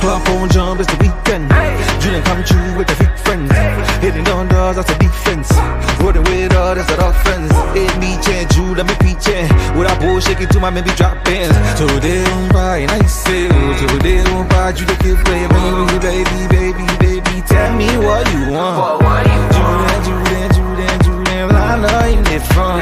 Club phone jump, it's the weekend. Dream come true with the big friends. Hitting down doors, that's a defense. Rolling with all, that's an offense. It me change, Jude, I'm preaching. With a bull shaking to my maybe drop bands. Today on by nice sale. Today on by you the kid play. Baby, tell me what you want. Jude, well, I know you ain't from.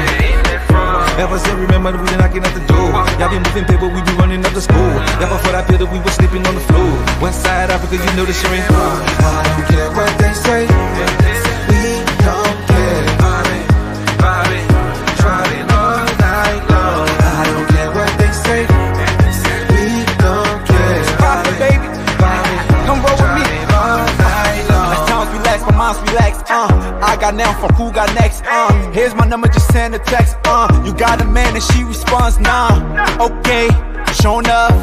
Ever since remember that we been knocking at the door. Y'all been moving paper, we be running up the school. Y'all before that pill that we was sleeping on the floor. West side Africa, you know the shit ain't far. I don't care what they say. We don't care. Driving all night long. I don't care what they say. We don't care. Pop it, baby. Come roll with me. All night long. As times relax, my mind's relaxed. I got now from who got next. Here's my number, just send a text. You got a man and she responds, nah. Okay, showing up.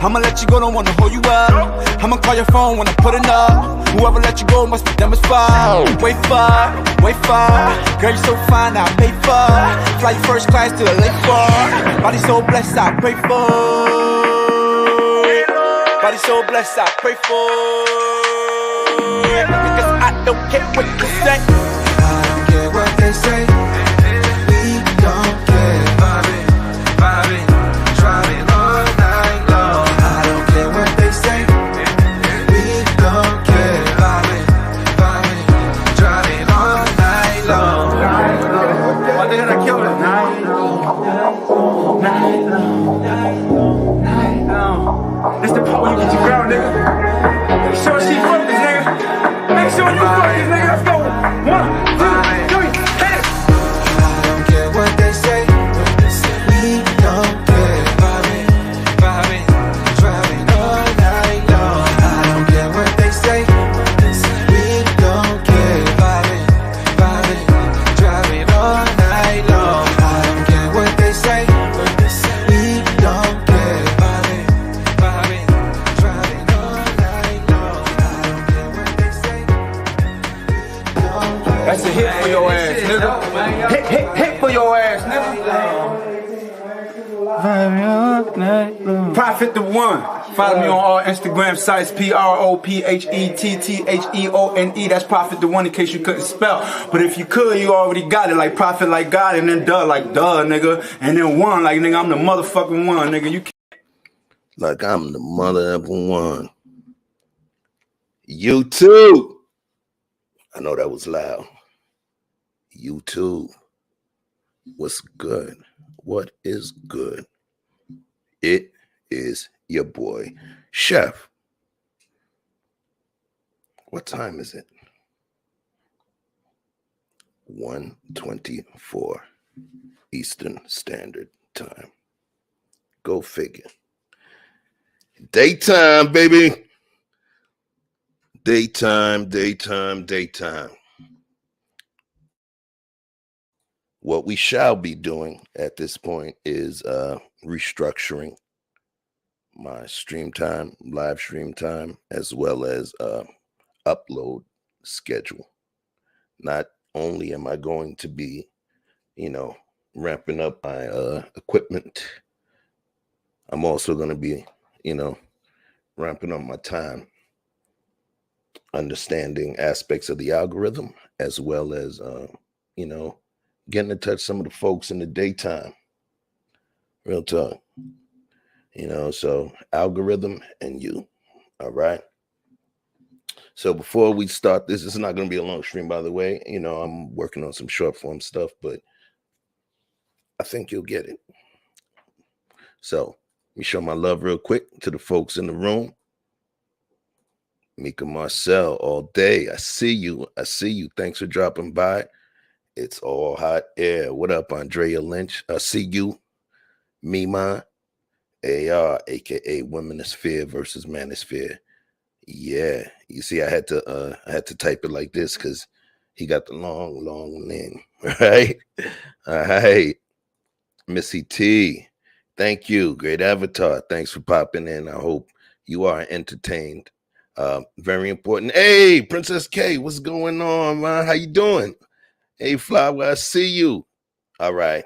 I'ma let you go, don't wanna hold you up. I'ma call your phone when I put it up. Whoever let you go must be dumb as fuck. Wait far. Girl, you so fine, I pay for. Fly you first class to the lake for. Body so blessed, I pray for. Body so blessed, I pray for. Because I don't care what you say. I don't care what they say. We don't care. Driving all night long. I don't care what they say. We don't care. Driving all night long. Why the hell I killed it? Night long. This the part where you get your girl, nigga. Make sure she focused, nigga. Make sure you focus, nigga. Let's go. 1, 2, 3, hit it. I don't care what they say. We don't care. Driving all night long. I don't care what they say. We don't care. Driving all night long. I don't care what they say. We don't care. Driving all night long. I don't care what they say. That's a hit for your ass, nigga. Hit for your ass, nigga. Prophet the One. Follow me on all Instagram sites, PROPHETTHEONE. That's Prophet the One in case you couldn't spell. But if you could, you already got it. Like Prophet like God, and then duh like duh, nigga. And then one like nigga, I'm the motherfucking one, nigga. You can't. Like I'm the mother of one. YouTube. I know that was loud. YouTube. What's good? What is good? It is your boy, Chef. What time is it? 1:24 Eastern Standard Time. Go figure. Daytime, baby. Daytime. What we shall be doing at this point is restructuring my stream time, live stream time, as well as upload schedule. Not only am I going to be, ramping up my equipment, I'm also going to be, ramping up my time, understanding aspects of the algorithm, as well as, getting in touch some of the folks in the daytime. Real talk. So algorithm and you. All right. So before we start this is not going to be a long stream, by the way. I'm working on some short form stuff, but I think you'll get it. So let me show my love real quick to the folks in the room. Mika Marcel all day. I see you. Thanks for dropping by. It's all hot air. What up, Andrea Lynch? I see you. Mima, AR, aka Womanosphere versus Manosphere. Yeah, you see, I had to type it like this because he got the long name, right? All right, Missy T, thank you. Great avatar. Thanks for popping in. I hope you are entertained. Very important. Hey, Princess K, what's going on, man? How you doing? Hey, Flower, I see you. All right.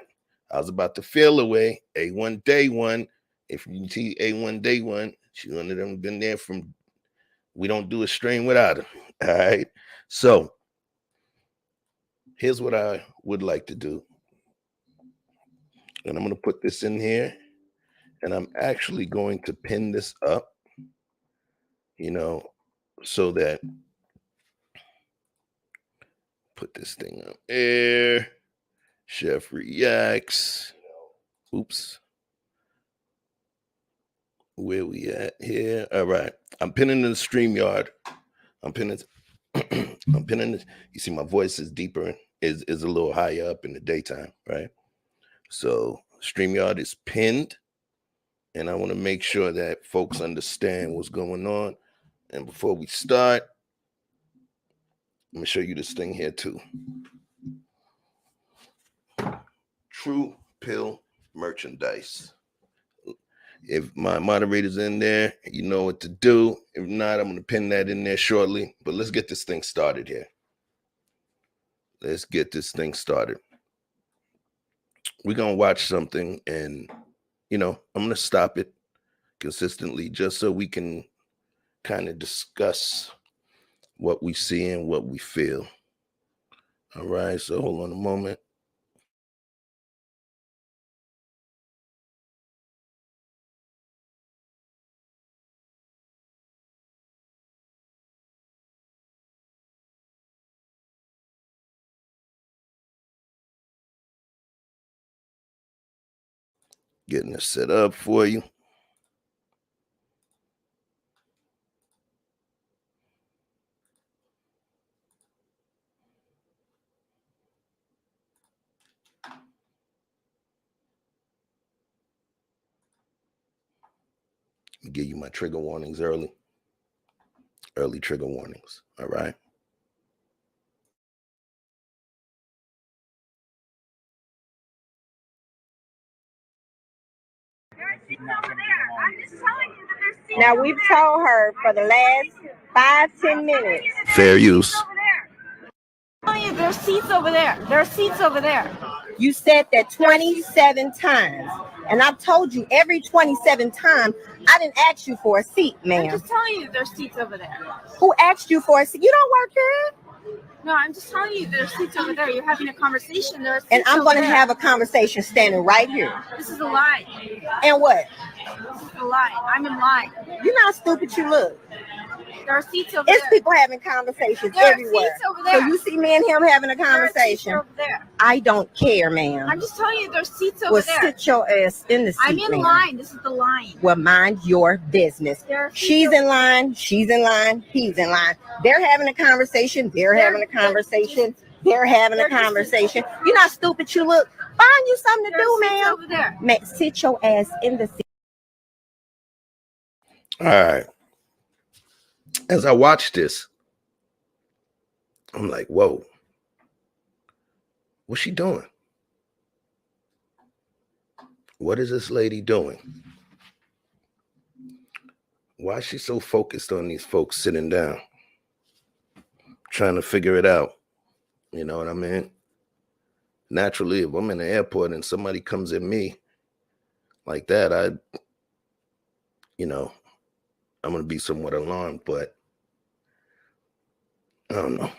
I was about to feel away. A1 Day One. If you see A1 Day One, she one of them been there from We don't do a stream without him. All right. So here's what I would like to do. And I'm going to put this in here. And I'm actually going to pin this up, so that put this thing up there. Chef reacts. Oops. Where we at here? All right. I'm pinning the StreamYard. I'm pinning it. You see, my voice is deeper, is a little higher up in the daytime, right? So StreamYard is pinned, and I want to make sure that folks understand what's going on. And before we start, I'm gonna show you this thing here too. True Pill merchandise. If my moderator's in there, you know what to do. If not, I'm going to pin that in there shortly. But let's get this thing started here. Let's get this thing started. We're going to watch something, and, I'm going to stop it consistently just so we can kind of discuss what we see and what we feel. All right, so hold on a moment. Getting it set up for you. Give you my trigger warnings early trigger warnings. All right. Now we've told her for the last 5-10 minutes. Fair use. There's seats over there. There are seats over there. You said that 27 times. And I've told you every 27 times, I didn't ask you for a seat, ma'am. I'm just telling you there's seats over there. Who asked you for a seat? You don't work here? No, I'm just telling you there's seats over there. You're having a conversation. There's seats and I'm going to there. have a conversation standing right here. This is a lie. And what? This is a lie. I'm in line. You're not stupid, you look. There are seats over It's there. people having conversations There are everywhere. seats over there. So you see me and him having a There are seats conversation. over there. I don't care, ma'am. I'm just telling you there's seats over Well, there. sit your ass in the seat, I'm in ma'am. line. This is the line. Well, mind your business. There are seats She's over in line. She's in line. He's in line. They're having a conversation. They're having a conversation. They're having a conversation. You're not stupid, you look. Find you something to There do, are seats ma'am. over there. Man, sit your ass in the seat. All right. As I watch this, I'm like, whoa, what's she doing? What is this lady doing? Why is she so focused on these folks sitting down, trying to figure it out? You know what I mean? Naturally, if I'm in the airport and somebody comes at me like that, I'm going to be somewhat alarmed, but I don't know.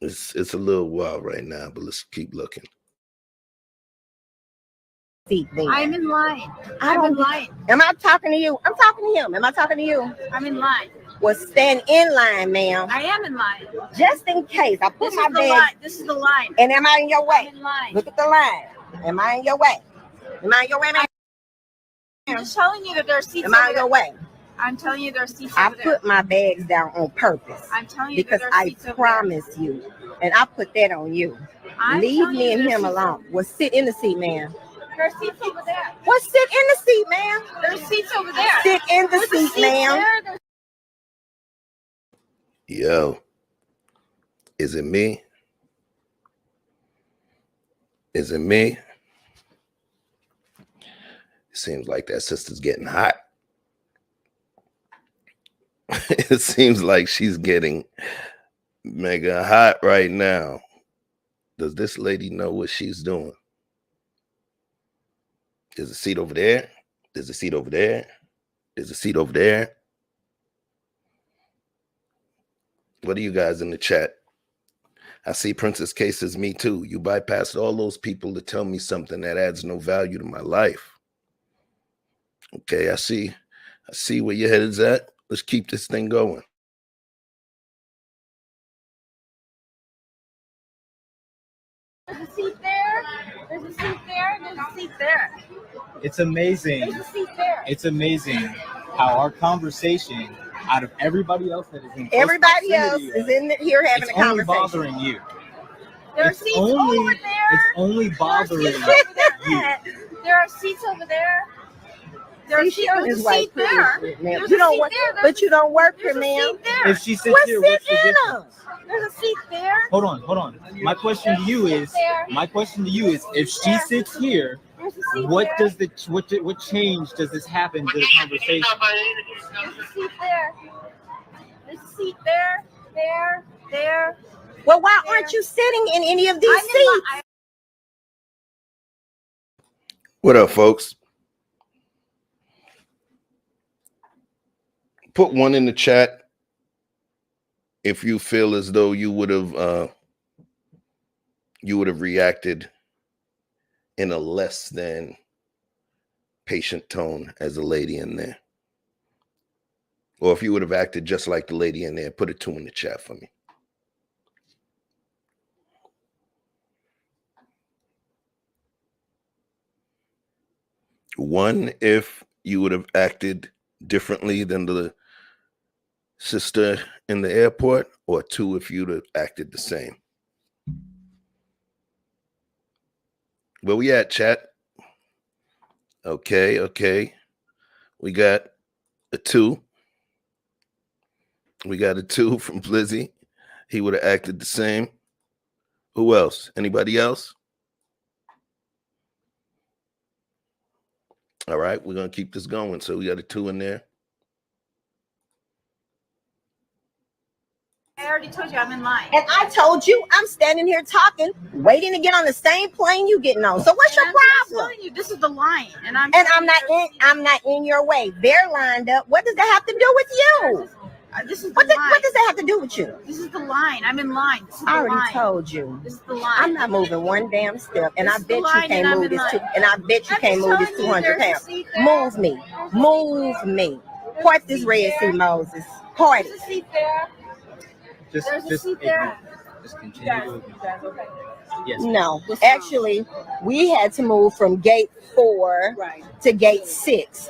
It's a little wild right now, but let's keep looking. I'm in line. I'm in line. Am I talking to you? I'm talking to him. Am I talking to you? I'm in line. Well, stand in line, ma'am. I am in line. Just in case. I put This my is the bag. line. This is the line. And am I in your way? I'm in line. Look at the line. Am I in your way? Am I in your way, ma'am? I'm just telling you that there are seats Am I over in there. your way? I'm telling you there are seats I over there. put my bags down on purpose I'm telling you because that there are I seats over promise you, and I put that on you. there. I'm Leave telling me you and there's him seats alone. Well, sit in the seat, ma'am. There are seats over there. Well, sit in the seat, ma'am. There's seats over there. Sit in the There's seat, seats ma'am. there. There's Yo, is it me? Is it me? It seems like that sister's getting hot. It seems like she's getting mega hot right now. Does this lady know what she's doing? There's a seat over there. There's a seat over there. There's a seat over there. What are you guys in the chat? I see Princess K says, me too. You bypassed all those people to tell me something that adds no value to my life. Okay, I see where your head is at. Let's keep this thing going. There's a seat there. There's a seat there. There's a seat there. It's amazing. There's a seat there. It's amazing how our conversation, out of everybody else that is in Everybody else is in here having it's a conversation. only bothering you. There are It's seats only, over there. it's only bothering There are seats over you. there. There are seats over there. There's See, a she on his seat way there. pretty, ma'am. There's You a don't seat work, there. but you don't work here, There's a ma'am. seat there. If she sits Well, here, what's the sit difference? down. There's a seat there. Hold on. My question to you is, if she sits here, There's a seat what there. does what change does this happen to the conversation? There's a seat there. There's a seat there. There. Well, why aren't you sitting in any of these I'm in seats? my- What up, folks? Put one in the chat if you feel as though you would have reacted in a less than patient tone as a lady in there. Or if you would have acted just like the lady in there, put a 2 in the chat for me. One, if you would have acted differently than the sister in the airport, or 2, if you'd have acted the same. Where we at, chat? Okay. We got a 2. We got a 2 from Blizzy. He would have acted the same. Who else? Anybody else? All right, we're going to keep this going. So we got a 2 in there. I already told you I'm in line. And I told you I'm standing here talking, waiting to get on the same plane you getting on. So what's your And I'm just problem? telling you, this is the line, and I'm I'm not in your way. They're lined up. What does that have to do with you? This is the What line. does that have to do with you? This is the line. I'm in line. This is the I already line. told you. This is the line. I'm not moving one damn step, and This I is the bet you line, can't and I'm move in this. line. And I bet you I'm can't just move this telling you, 200 there's a pounds. seat there. Move me, move me. Part this Red Sea Moses. Party. There's a seat there. There's a seat there. Just You continue guys, moving. you guys, okay. Yes. No, actually, we had to move from gate 4 to gate 6.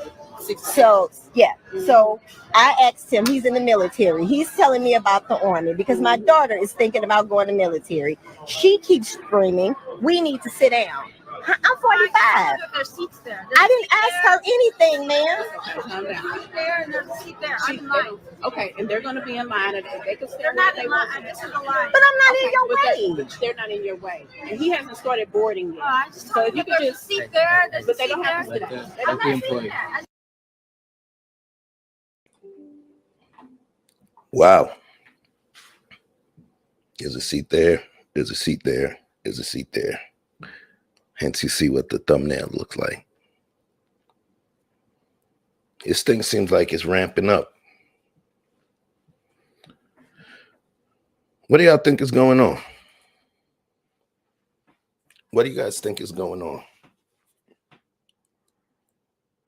So, yeah. So I asked him, he's in the military. He's telling me about the Army because my daughter is thinking about going to military. She keeps screaming, we need to sit down. I'm 45. There's seats there. I didn't ask her anything, man. There's a seat there and there's a seat there. I'm in line. Okay, and they're going to be in line, and they can stay They're where not they in want line. to. This is the line. But I'm not in Okay, your but way. they're not in your way, and he hasn't started boarding yet. I just So told if you you could there's a just, seat there. There's but a they seat don't have to there. sit down. Let They I'm don't the not saying employee. that. Wow. There's a seat there. There's a seat there. There's a seat there. Hence, you see what the thumbnail looks like. This thing seems like it's ramping up. What do y'all think is going on? What do you guys think is going on?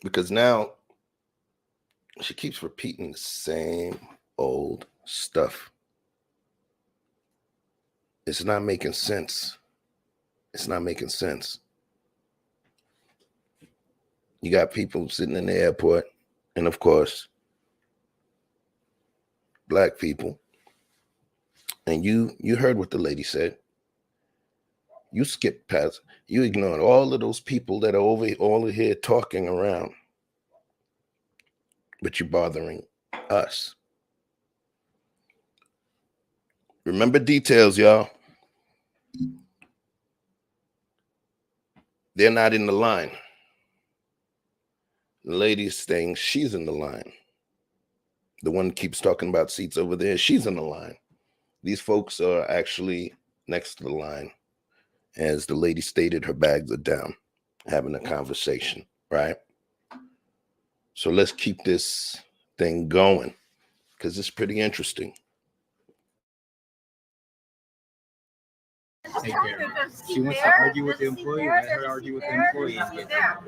Because now she keeps repeating the same old stuff. It's not making sense. It's not making sense. You got people sitting in the airport, and of course, black people. And you heard what the lady said. You skipped past, you ignored all of those people that are over here talking around, but you're bothering us. Remember details, y'all. They're not in the line. The lady's saying she's in the line. The one keeps talking about seats over there, she's in the line. These folks are actually next to the line. As the lady stated, her bags are down, having a conversation, right? So let's keep this thing going because it's pretty interesting. take care of it. She wants to argue with the employee, let her argue with the employee and get there.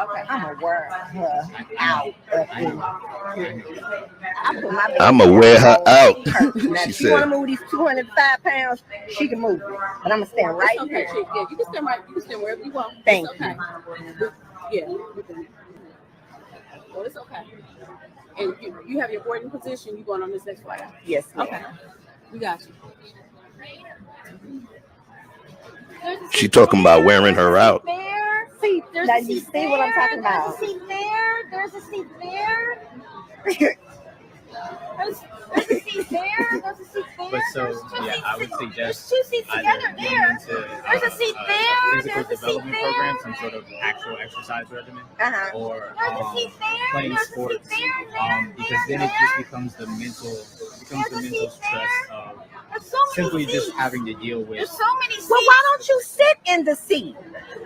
Okay, I'm gonna wear her out. I'ma wear her out. Now, She if she want to said. move these 205 pounds, she can move it. But I'm gonna stand right Okay, here. yeah, you can stand right. You can stand wherever you want. Thank it's okay. Yeah. Well, it's okay. And you have your boarding position. You going on this next flight? Yes, ma'am. Okay. We got you. She talking about wearing her out. See, There's now a you seat see what I'm there, talking about. There's a seat there. There's a seat there. There's a seat there. There's a seat there. But so, There's two yeah, seats I would together. suggest There's two seats either together getting there. into There's a seat there. physical There's a seat development there. program, some sort of actual exercise regimen, Uh-huh. or There's a seat there. playing There's a seat sports, there. because then it just becomes the mental stress of There's so many simply seats. just having to deal with. There's so many seats. Well, why don't you sit in the seat?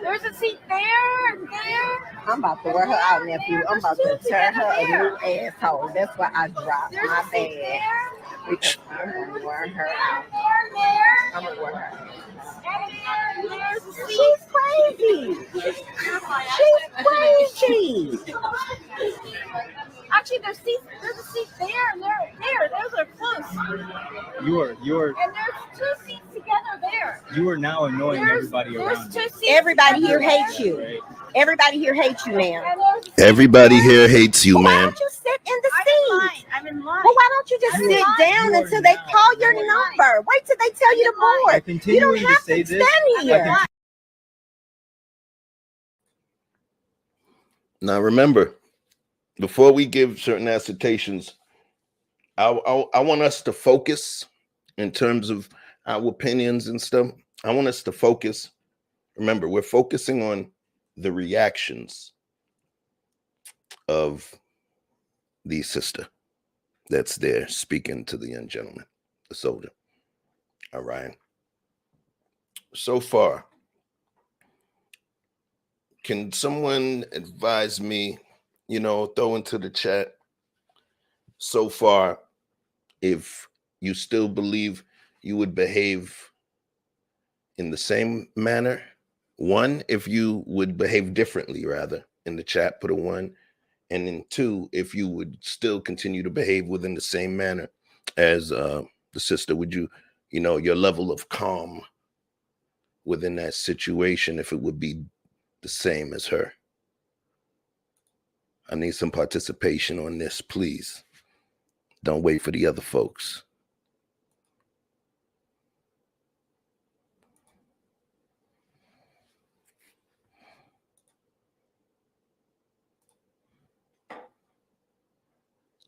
There's a seat there and there. I'm about to wear her out, nephew. I'm about to tear her a new asshole. That's why I dropped There's my a seat bag. there. Because I'm gonna wear her out. There. I'm gonna wear her out. And there's a seat. She's crazy. She's crazy. Actually, there's a seat there and there. Those are close. You're And there's two seats together there. you are now annoying everybody There's around two you. seats. Everybody here together hates there. you. Right? Everybody here hates you, ma'am. And there's a seat Everybody there. here hates you, Well, why man. don't you sit in the I'm in seat? line. I'm in line. Well, why don't you just I'm in sit line. down You are until they not. call your I'm in number? Wait till they tell you to By board. You don't continuing to have say to this, stand here. Now remember, before we give certain assertions, I want us to focus in terms of our opinions and stuff. I want us to focus. Remember, we're focusing on the reactions of the sister that's there speaking to the young gentleman, the soldier. All right. So far, can someone advise me, throw into the chat so far if you still believe you would behave in the same manner? One, if you would behave differently, rather, in the chat, put a 1. And then 2, if you would still continue to behave within the same manner as the sister, would you, your level of calm within that situation, if it would be the same as her? I need some participation on this, please. Don't wait for the other folks.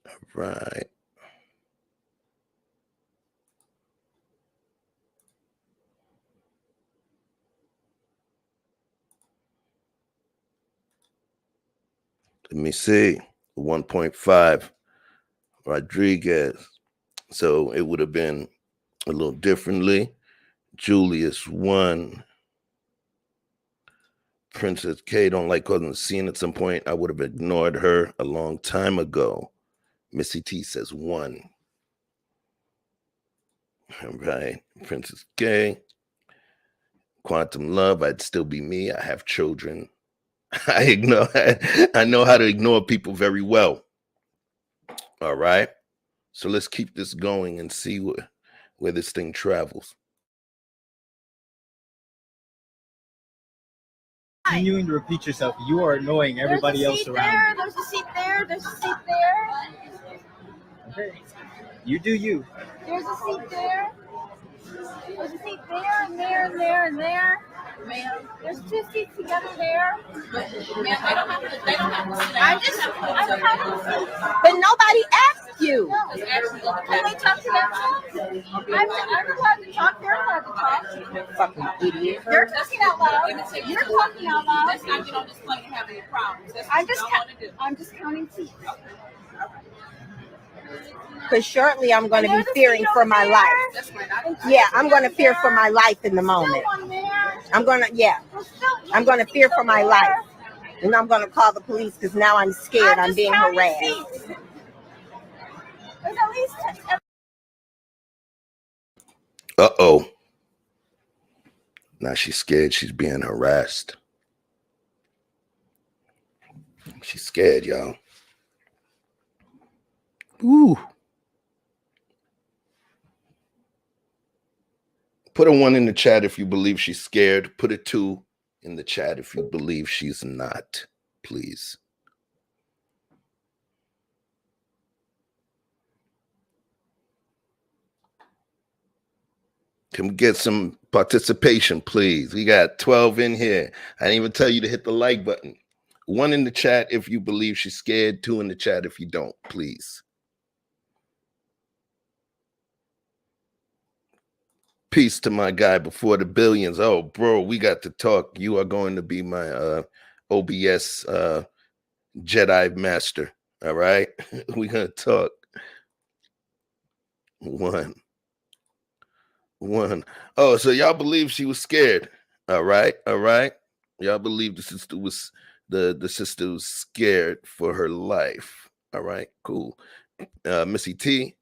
All right. Let me see. 1.5. Rodriguez. So it would have been a little differently. Julius 1. Princess K don't like causing a scene at some point. I would have ignored her a long time ago. Missy T says 1. All right. Princess K. Quantum Love, I'd still be me. I have children. I know how to ignore people very well. All right. So let's keep this going and see where this thing travels. Continuing to repeat yourself, you are annoying everybody else around There's a seat there. There's a seat there. you. Okay. You do you. There's a seat there. There's a seat there and there and there and there. Ma'am, there's two seats together there. Ma'am, they don't have to sit down. I'm counting seats. But nobody asked you. Can they talk to themselves? I'm allowed to talk. They're allowed to talk. Fucking idiot. They're talking out loud. You're talking out loud. Let's not get on this plane and have any problems. That's what I'm you just don't want to do. I'm just counting seats. Because shortly I'm going to be fearing for my life. That's fine. I Yeah, I'm going to fear for my life in the moment. I'm going to fear for my life. And I'm going to call the police because now I'm scared. I'm being harassed. There's at least Uh-oh. Now she's scared. She's being harassed. She's scared, y'all. Ooh. Put a 1 in the chat if you believe she's scared. Put a 2 in the chat if you believe she's not, please. Can we get some participation, please? We got 12 in here. I didn't even tell you to hit the like button. 1 in the chat if you believe she's scared. 2 in the chat if you don't, please. Peace to my guy before the billions. Oh, bro, we got to talk. You are going to be my OBS Jedi master. All right? We're going to talk. 1. Oh, so y'all believe she was scared. All right. Y'all believe the sister was scared for her life. All right, cool. Missy T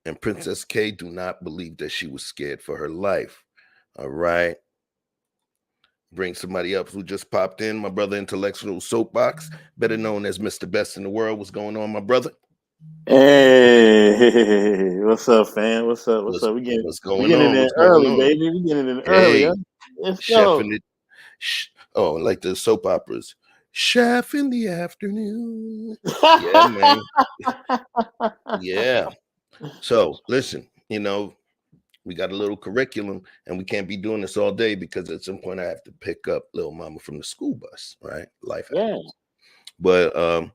and Princess K do not believe that she was scared for her life. All right. Bring somebody up who just popped in. My brother Intellectual Soapbox, better known as Mr. Best in the World. What's going on, my brother? Hey, what's up, fam? What's up? What's up? What's going we on? getting in early, baby. We getting in early. Huh? Let's go. In it. Oh, like the soap operas. Chef in the afternoon. Yeah, man. Yeah. So listen, you know, we got a little curriculum and we can't be doing this all day because at some point I have to pick up little mama from the school bus, right? Life happens. But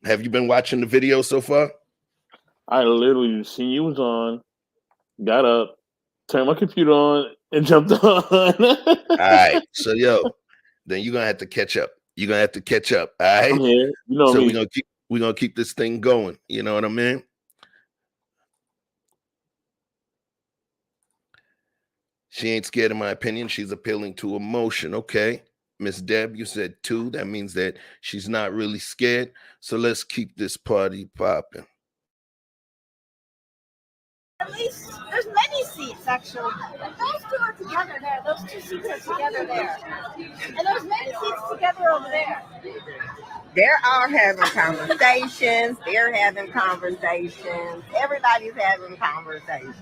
have you been watching the video so far? I literally seen you was on, got up, turned my computer on, and jumped on. All right. So then you're gonna have to catch up. You're gonna have to catch up. All right. I'm here. You know so me. we're gonna keep this thing going. You know what I mean? She ain't scared in my opinion. She's appealing to emotion. Okay. Miss Deb, you said 2. That means that she's not really scared. So let's keep this party popping. At least there's many seats actually. Those 2 are together there. Those 2 seats are together there. And there's many seats together over there. They're all having conversations. They're having conversations. Everybody's having conversations.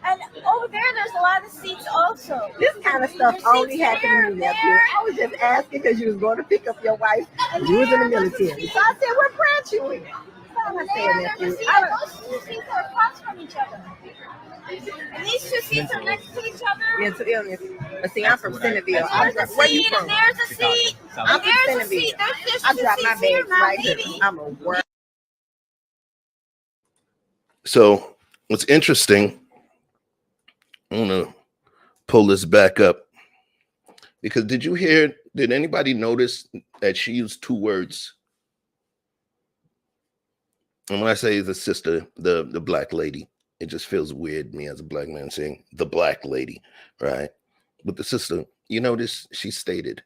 And over there's a lot of seats also. This kind of stuff only happened to me, nephew. I was just asking because you was going to pick up your wife. And you was in the military. So I said, what branch you in? So I said, nephew. Those 2 seats are across from each other. And these 2 seats are next to each other. Mental illness. But see, I'm from Centerville. Where you from? There's a seat. I'm from Centerville. I dropped my bags right here. I'm a work. So what's interesting, I'm gonna pull this back up because did anybody notice that she used 2 words? And when I say the sister, the black lady, it just feels weird me as a black man saying the black lady, right? But the sister, you notice she said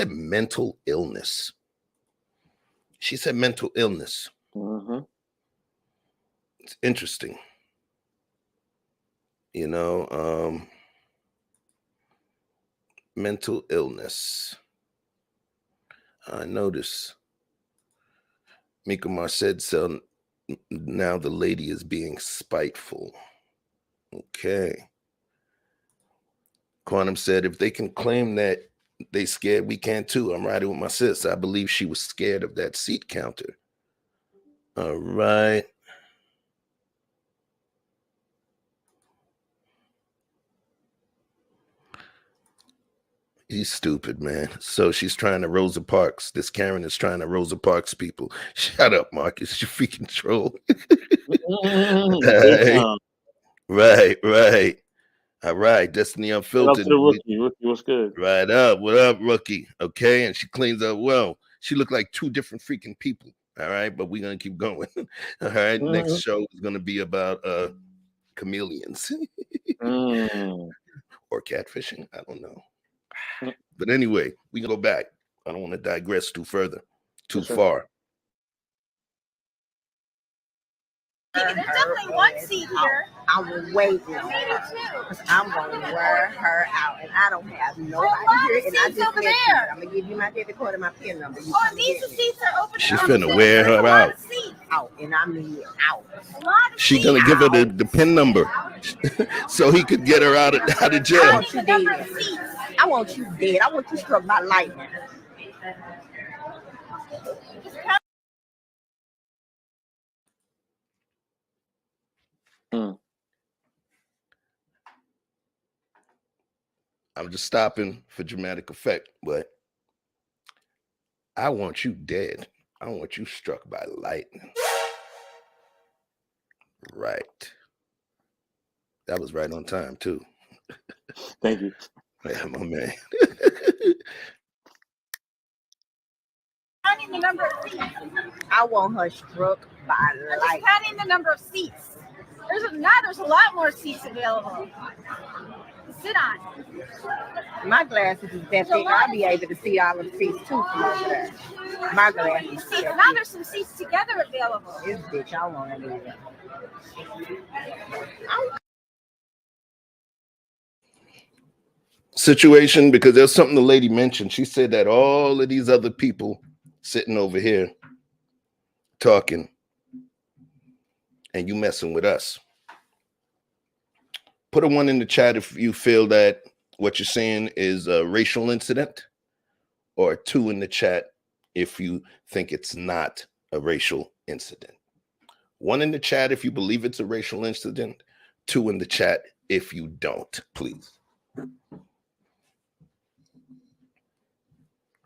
mental illness. She said mental illness. Mm-hmm. It's interesting. You know, mental illness. I notice Mika Mar said so. Now the lady is being spiteful. Okay. Quantum said, if they can claim that they scared, we can too. I'm riding with my sis. I believe she was scared of that seat counter. All right. He's stupid, man. So she's trying to Rosa Parks. This Karen is trying to Rosa Parks people. Shut up, Marcus. You freaking troll. Right. All right. Destiny Unfiltered. Up to the rookie. Rookie, what's good? Right up. What up, rookie? Okay. And she cleans up well. She looked like 2 different freaking people. All right. But we're going to keep going. All right. Next show is going to be about chameleons or catfishing. I don't know. But anyway, we can go back. I don't want to digress too far. There's definitely 1 seat here. I'm waiting on her because I'm going to wear her out, and I don't have nobody here. And I just met you. I'm going to give you my debit card and my PIN number. These seats are open. She's finna wear her out. Out, and I mean out. She gonna give her the PIN number so he could get her out of jail. I want you dead. I want you dead. I want you struck by lightning. I'm just stopping for dramatic effect, but I want you dead. I want you struck by lightning. Right. That was right on time, too. Thank you. Yeah, my man. Counting the number of seats. I want her struck by I'm lightning. just counting the number of seats. There's a lot more seats available to sit on. My glasses is that thick. I'll be able to see all the seats too from over there. My glasses. Seats. Now there's some seats together available. This bitch, I want to leave it. Situation, because there's something the lady mentioned. She said that all of these other people sitting over here talking, and you messing with us. Put a 1 in the chat if you feel that what you're saying is a racial incident, or a 2 in the chat if you think it's not a racial incident. 1 in the chat if you believe it's a racial incident, 2 in the chat if you don't, please.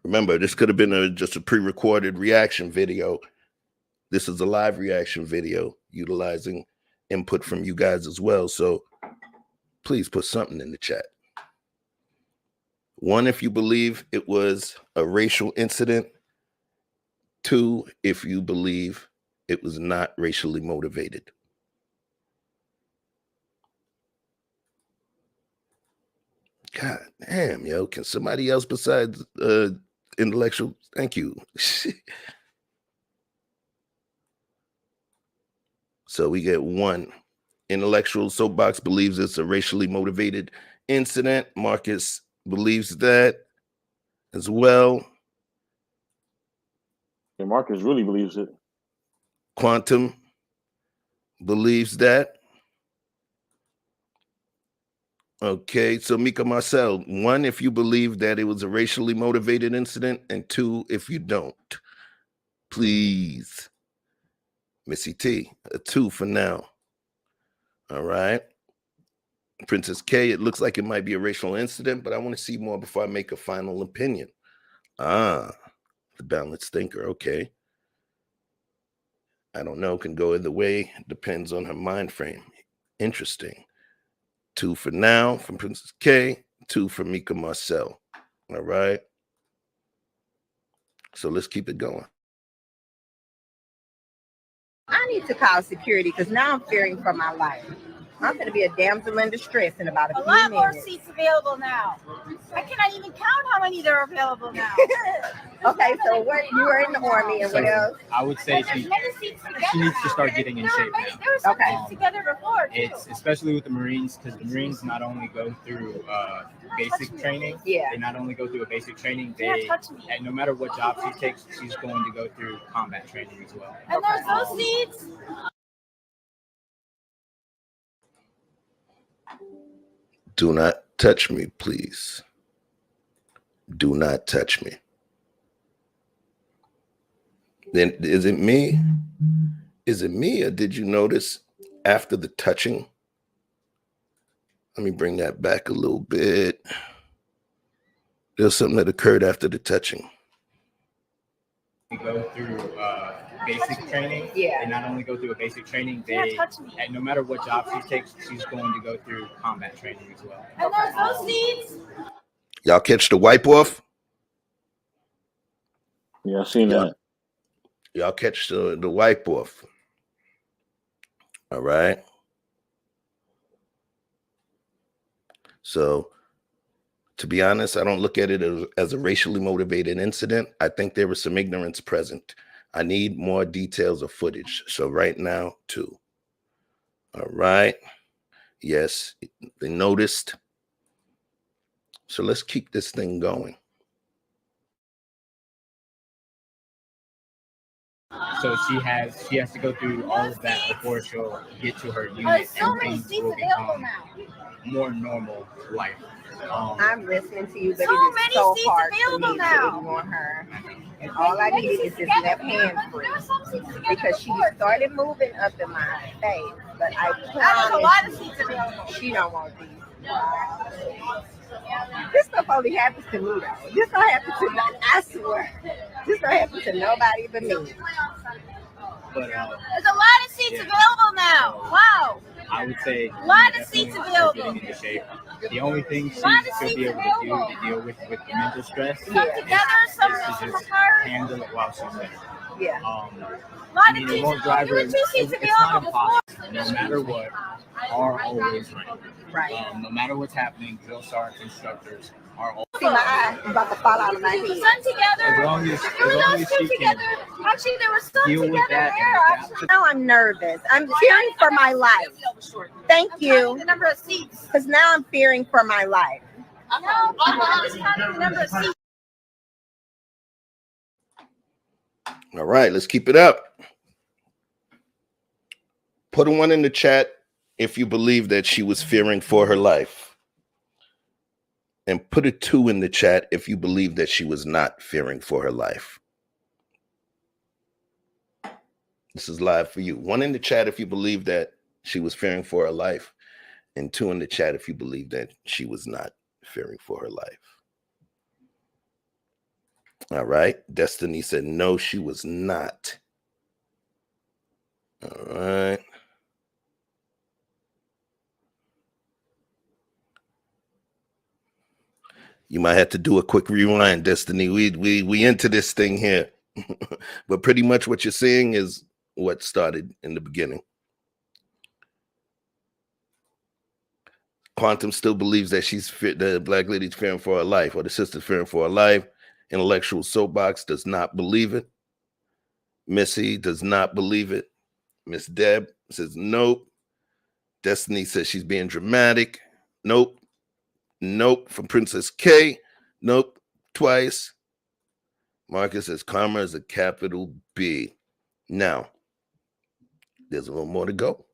Remember, this could have been just a pre-recorded reaction video. This is a live reaction video utilizing input from you guys as well. So please put something in the chat. 1, if you believe it was a racial incident. 2, if you believe it was not racially motivated. God damn, yo. Can somebody else besides intellectual? Thank you. So we get 1. Intellectual soapbox believes it's a racially motivated incident. Marcus believes that as well. And Marcus really believes it. Quantum believes that. Okay, so Mika Marcel, 1, if you believe that it was a racially motivated incident, and 2, if you don't. Please. Missy T, a 2 for now. All right. Princess K, it looks like it might be a racial incident, but I want to see more before I make a final opinion. The balanced thinker, okay. I don't know, can go either way. Depends on her mind frame. Interesting. 2 for now from Princess K, 2 for Mika Marcel. All right. So let's keep it going. I need to call security because now I'm fearing for my life. I'm going to be a damsel in distress in about a few lot minutes. More seats available now. I cannot even count how many there are available now. Okay, so what, you were in the Army and what else? I would say she needs to start getting in shape now. There were some seats together before too. It's especially with the Marines, because the Marines not only go through basic training. Yeah. They not only go through a basic training, and no matter what job she takes, she's going to go through combat training as well. And there's those seats. Do not touch me, please. Do not touch me. Then is it me? Is it me, or did you notice after the touching? Let me bring that back a little bit. There's something that occurred after the touching. They go through basic training. Yeah. They not only go through a basic training, and no matter what job she takes, she's going to go through combat training as well. And there's those seats. Y'all catch the wipe off? Yeah, I've seen that. Y'all catch the wipe off. All right. So, to be honest, I don't look at it as a racially motivated incident. I think there was some ignorance present. I need more details of footage. So right now, 2. All right. Yes, they noticed. So let's keep this thing going. So she has to go through all of that before she'll get to her unit. So and many things seats will available become now. more normal life. I'm listening to you, but So it is many so seats hard for available me now. to ignore her. And all I needed is this left hand free because she started moving up in my face. But I There's a lot of promise seats available. she don't want these. This stuff only happens to me though. This don't happen to me. I swear. This don't happen to nobody but me. But There's a lot of seats available now. Wow. I would say A lot of definitely seats start available. getting into shape. The only thing she'll be able to do to deal with the mental stress Some together, some is to just apart. handle it while she's there. Yeah. A lot of It won't drive her. There were 2 seats It's not available before. impossible. No matter what, are always right. Right. No matter what's happening, drill sergeants, instructors are always See, my eye is about to fall out of my head. Some together. As long as Those two she can together. Actually, there were some deal with together that there. and adapt. Now I'm nervous. I'm fearing for my life. Thank The you. number of seats. Because now I'm fearing for my life. No, I was counting the number of seats. All right, let's keep it up. Put a 1 in the chat if you believe that she was fearing for her life. And put a 2 in the chat if you believe that she was not fearing for her life. This is live for you. 1 in the chat if you believe that she was fearing for her life. And 2 in the chat if you believe that she was not fearing for her life. All right. Destiny said, no, she was not. All right. You might have to do a quick rewind, Destiny. We into this thing here. But pretty much what you're seeing is what started in the beginning. Quantum still believes that the black lady's fearing for her life, or the sister's fearing for her life. Intellectual Soapbox does not believe it. Missy does not believe it. Miss Deb says nope. Destiny says she's being dramatic. Nope. Nope. From Princess K. Nope. Twice. Marcus says karma is a capital B. Now, there's a little more to go.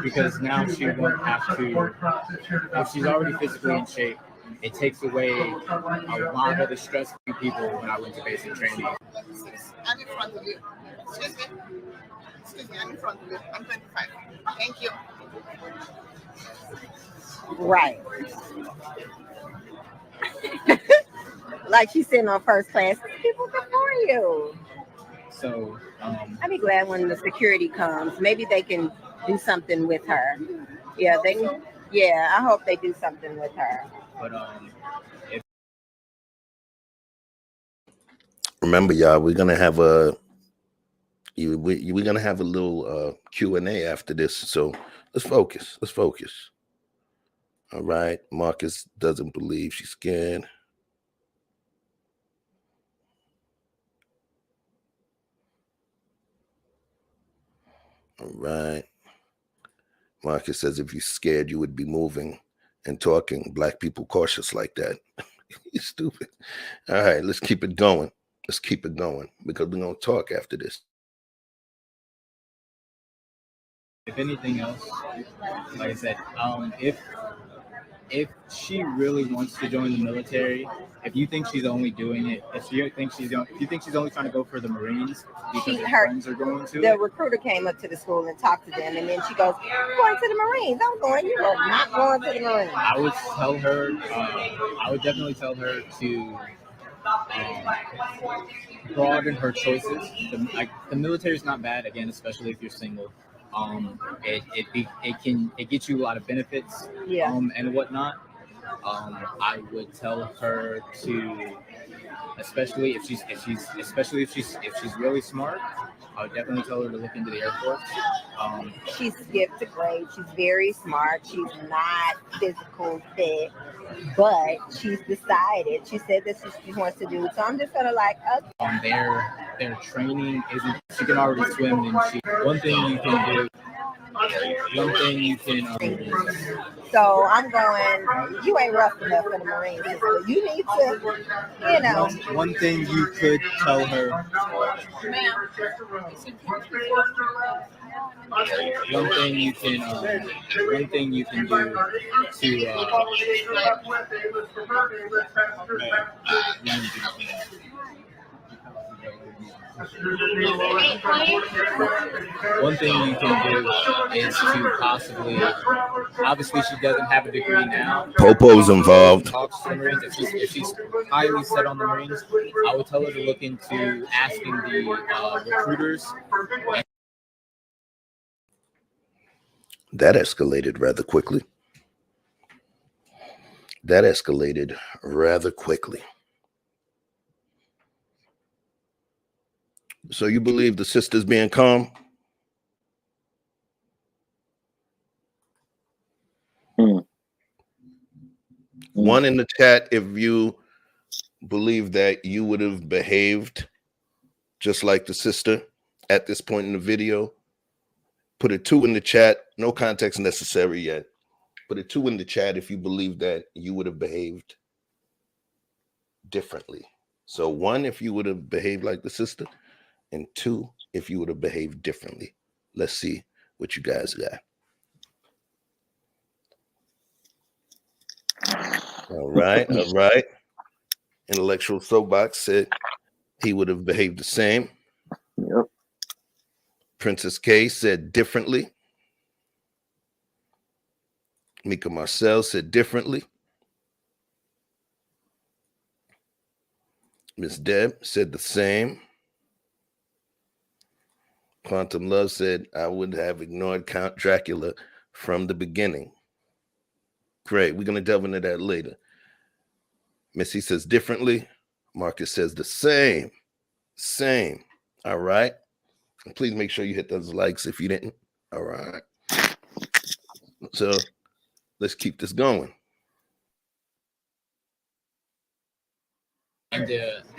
Because now she won't have to, if she's already physically in shape, it takes away a lot of the stress from people when I went to basic training. I'm in front of you. Excuse me. Excuse me, I'm in front of you. I'm 25. Thank you. Right. Like she's sitting on first class. People before you. So, I'd be glad when the security comes. Maybe they can do something with her. Yeah, I hope they do something with her. But remember, y'all, we're gonna have a little Q&A after this. So let's focus. All right. Marcus doesn't believe she's scared. All right. Marcus says if you're scared, you would be moving and talking. Black people cautious like that. You're stupid. All right, let's keep it going. Because we're going to talk after this. if anything else, like I said, if she really wants to join the military, if you think she's only doing it, if you think she's only trying to go for the Marines because her friends are going to, the recruiter came up to the school and talked to them, and then she goes, "I'm going to the Marines. I'm going. You are not going to the Marines." I would tell her. I would definitely tell her to broaden her choices. The military is not bad, again, especially if you're single. It gets you a lot of benefits, and whatnot. I would tell her to, especially if she's really smart, I would definitely tell her to look into the Air Force. She skipped a grade. She's very smart. She's not physical fit, but she's decided. She said this is what she wants to do. So I'm just gonna okay. There their training isn't. She can already swim, and one thing you can do. One thing you can. So I'm going, you ain't rough enough for the Marines. Sister. You need to, you know. One thing you could tell her. One thing you can. One thing you can do to. One thing you can do is to possibly, obviously she doesn't have a degree now. Popo's involved. Talks to the Marines. If she's highly set on the Marines, I would tell her to look into asking the recruiters. That escalated rather quickly. So you believe the sister's being calm? One in the chat, if you believe that you would have behaved just like the sister at this point in the video. Put a 2 in the chat. No context necessary yet. Put a 2 in the chat if you believe that you would have behaved differently. So 1, if you would have behaved like the sister, and 2, if you would have behaved differently. Let's see what you guys got. All right. Intellectual Soapbox said he would have behaved the same. Yep. Princess K said differently. Mika Marcel said differently. Miss Deb said the same. Quantum Love said, I would have ignored Count Dracula from the beginning. Great. We're going to delve into that later. Missy says differently. Marcus says the same. Same. All right. And please make sure you hit those likes if you didn't. All right. So let's keep this going. And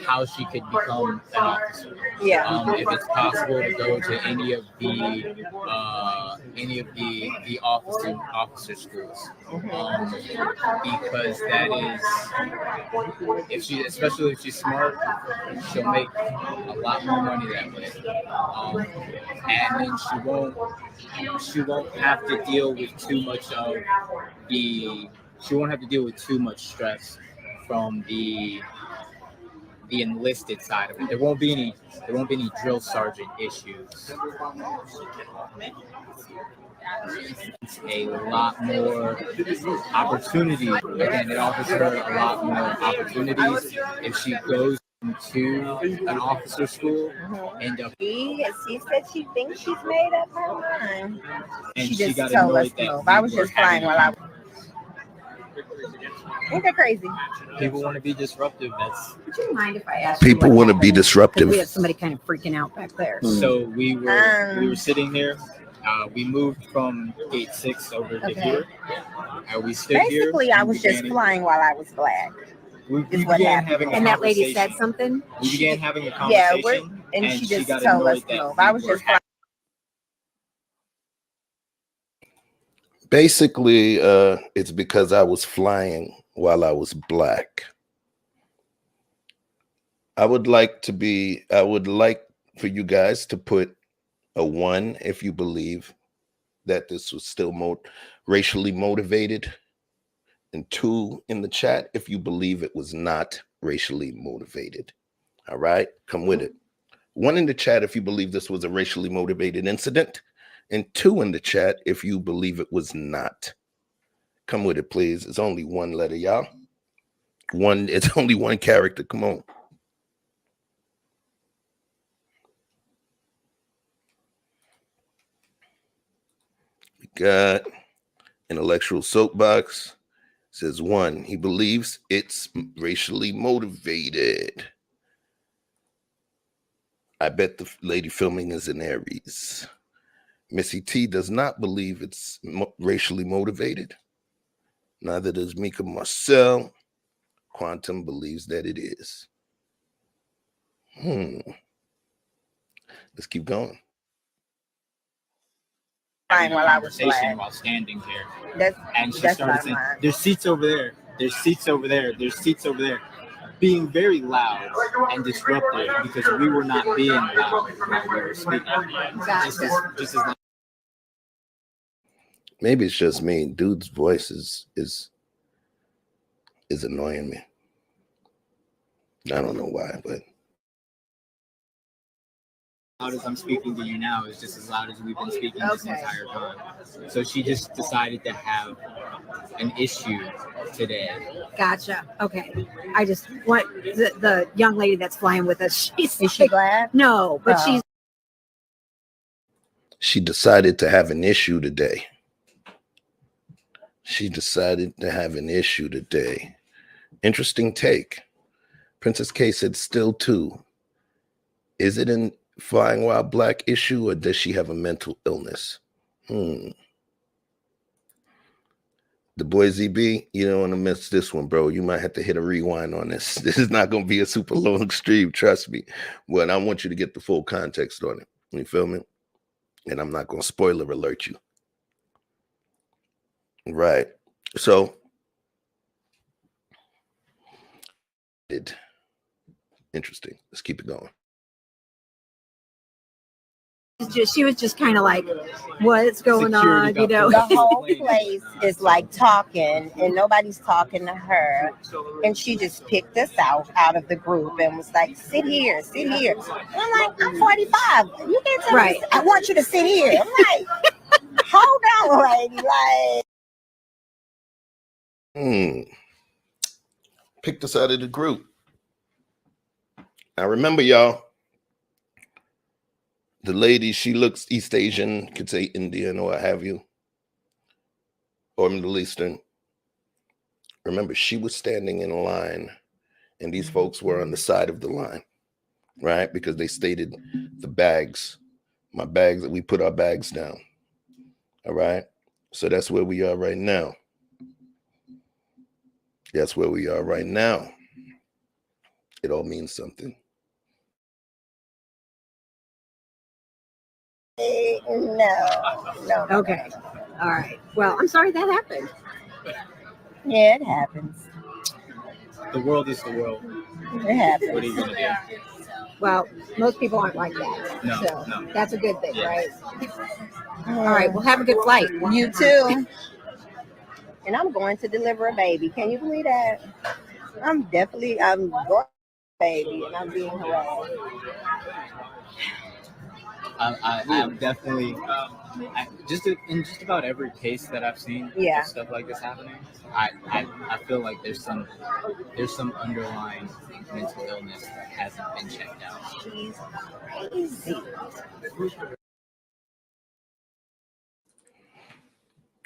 how she could become an officer. Yeah. If it's possible to go to any of the officer schools, because that is, especially if she's smart, she'll make a lot more money that way, and then she won't have to deal with too much of she won't have to deal with too much stress from the enlisted side of it. There won't be any drill sergeant issues. It's a lot more opportunity. Again, it offers her a lot more opportunities if she goes to an officer school and she said she thinks she's made up her mind. And she just got told us that no. I was just flying while I was. Ain't that crazy? People want to be disruptive. Would you mind if I ask? People want to be disruptive. We have somebody kind of freaking out back there. So we were sitting here. We moved from gate 6 over to here. We stood Basically, here. I was just flying while I was black. We began having a and that lady conversation. said something. We began having a conversation. And she just got told us annoyed no. that I was just flying. Basically, it's because I was flying while I was black. I would like for you guys to put a 1 if you believe that this was still racially motivated, and 2 in the chat if you believe it was not racially motivated. All right, come with it. 1 in the chat if you believe this was a racially motivated incident, and 2 in the chat if you believe it was not. Come with it, please. It's only 1 letter, y'all. It's only 1 character. Come on. We got Intellectual Soapbox. Says 1. He believes it's racially motivated. I bet the lady filming is an Aries. Missy T does not believe it's racially motivated. Neither does Mika Marcel. Quantum believes that it is. Let's keep going. Fine, while I was Conversation flying. while standing here. That's And she that's started not saying, mine. "There's seats over there. There's seats over there. There's seats over there," being very loud and disruptive because we were not being loud when we were speaking. Just as loud. Maybe it's just me. Dude's voice is annoying me. I don't know why, but Loud as I'm speaking to you now is just as loud as we've been speaking this entire time. So she just decided to have an issue today. Gotcha. Okay. I just want the young lady that's flying with us. Is she glad? No, but she decided to have an issue today. She decided to have an issue today. Interesting take. Princess K said still two. Is it an flying while black issue or does she have a mental illness? The boy ZB, you don't want to miss this one, bro. You might have to hit a rewind on this. This is not going to be a super long stream, trust me. But I want you to get the full context on it. You feel me? And I'm not going to spoiler alert you. Right. So, interesting. Let's keep it going. she was just kind of like, what's going on? You know, the whole place is like talking and nobody's talking to her. And she just picked us out of the group and was like, sit here. And I'm like, I'm 45. You can't tell me, I want you to sit here. I'm like, hold on, lady. Like, picked us out of the group. Now remember, y'all, the lady, she looks East Asian, could say Indian or what have you, or Middle Eastern. Remember, she was standing in a line, and these folks were on the side of the line, right? Because they stated the bags, my bags, that we put our bags down. All right? So that's where we are right now. That's where we are right now. It all means something. No. Okay. All right. Well, I'm sorry that happened. Yeah, it happens. The world is the world. It happens. What are you going to do? Well, most people aren't like that. No. That's a good thing, right? All right. Well, have a good flight. You too. And I'm going to deliver a baby. Can you believe that? I'm going to a baby and I'm being harassed. I'm definitely in just about every case that I've seen, stuff like this happening. I feel like there's some underlying mental illness that hasn't been checked out. She's crazy.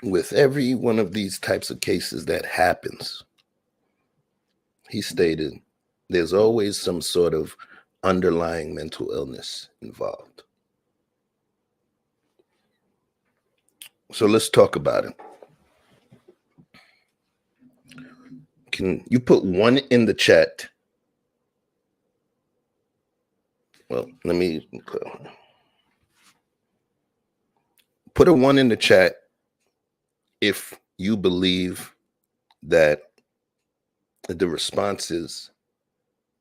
With every one of these types of cases that happens, he stated, there's always some sort of underlying mental illness involved. So let's talk about it. Can you put one in the chat? Well, let me put a one in the chat if you believe that the responses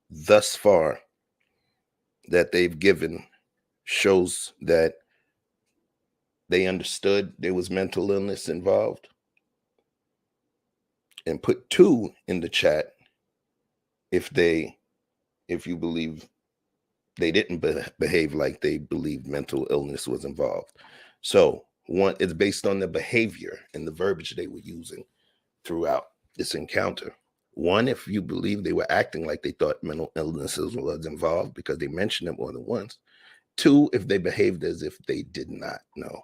thus far that they've given shows that they understood there was mental illness involved. And put two in the chat if you believe they didn't behave like they believed mental illness was involved. So one, it's based on the behavior and the verbiage they were using throughout this encounter. One, if you believe they were acting like they thought mental illnesses was involved because they mentioned it more than once. Two, if they behaved as if they did not know.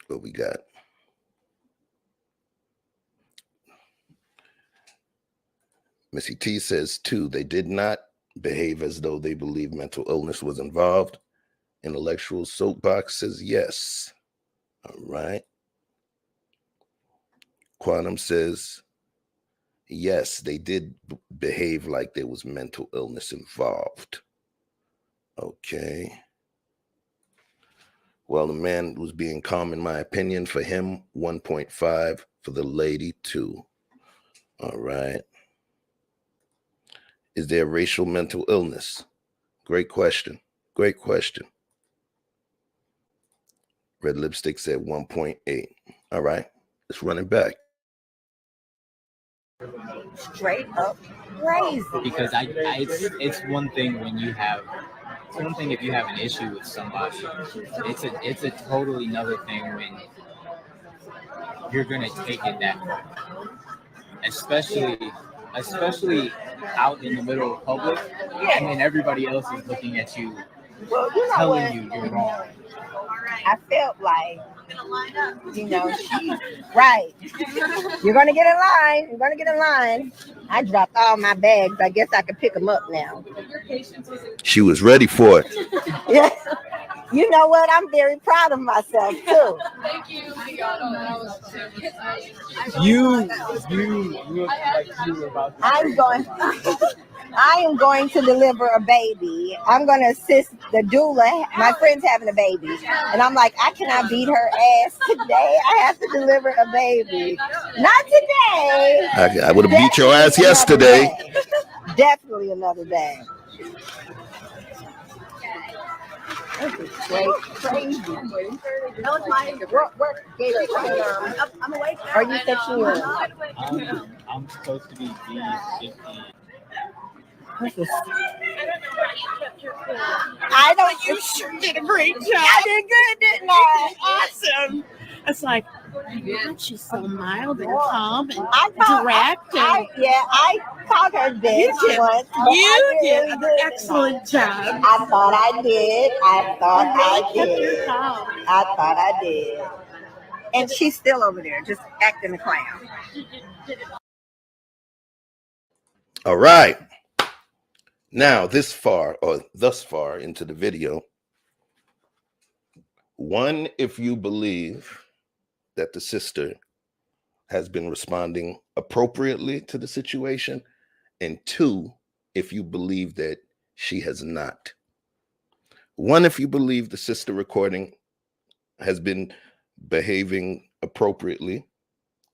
What we got? Missy T says, two, they did not behave as though they believed mental illness was involved. Intellectual Soapbox says yes. All right. Quantum says, Yes, they did behave like there was mental illness involved. Okay. Well, the man was being calm, in my opinion. For him, 1.5. For the lady, 2. All right. Is there racial mental illness? Great question. Great question. Red lipstick said 1.8. All right. Let's run it back. Straight up crazy. Because it's one thing when you have, it's one thing if you have an issue with somebody. It's a totally another thing when you're gonna take it that far. Especially out in the middle of public, and then everybody else is looking at you, Well, you know telling what? you you're wrong. I felt like, right. You're gonna get in line. You're gonna get in line. I dropped all my bags. I guess I could pick them up now. She was ready for it. Yeah. You know what? I'm very proud of myself too. Thank you. You look like you were about to. I am going to deliver a baby. I'm going to assist the doula. My friend's having a baby. And I'm like, I cannot beat her ass today. I have to deliver a baby. Not today. I would have beat your ass yesterday. Definitely another day. This is crazy. That was my work. I'm awake. Are you fixing yours? I'm supposed to be B50. I don't. You sure did a great job. I did good, didn't I? Awesome. It's like, God, she's so mild and calm and direct. I called her this once. You did an excellent job. I thought I did. I thought I did. And she's still over there, just acting a clown. All right. Now, thus far into the video, one, if you believe that the sister has been responding appropriately to the situation, and 2, if you believe that she has not. 1, if you believe the sister recording has been behaving appropriately,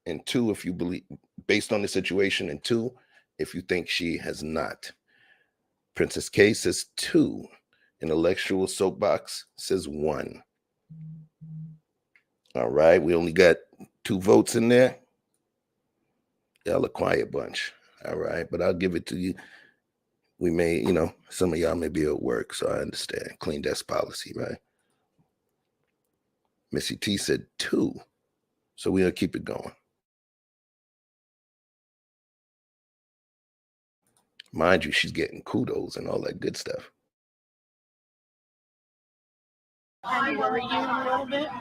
and 2, if you believe, based on the situation, and 2, if you think she has not. Princess K says 2. Intellectual Soapbox says 1. All right, we only got 2 votes in there. Y'all a quiet bunch. All right, but I'll give it to you. We may, some of y'all may be at work, so I understand. Clean desk policy, right? Missy T said 2. So we'll keep it going. Mind you, she's getting kudos and all that good stuff.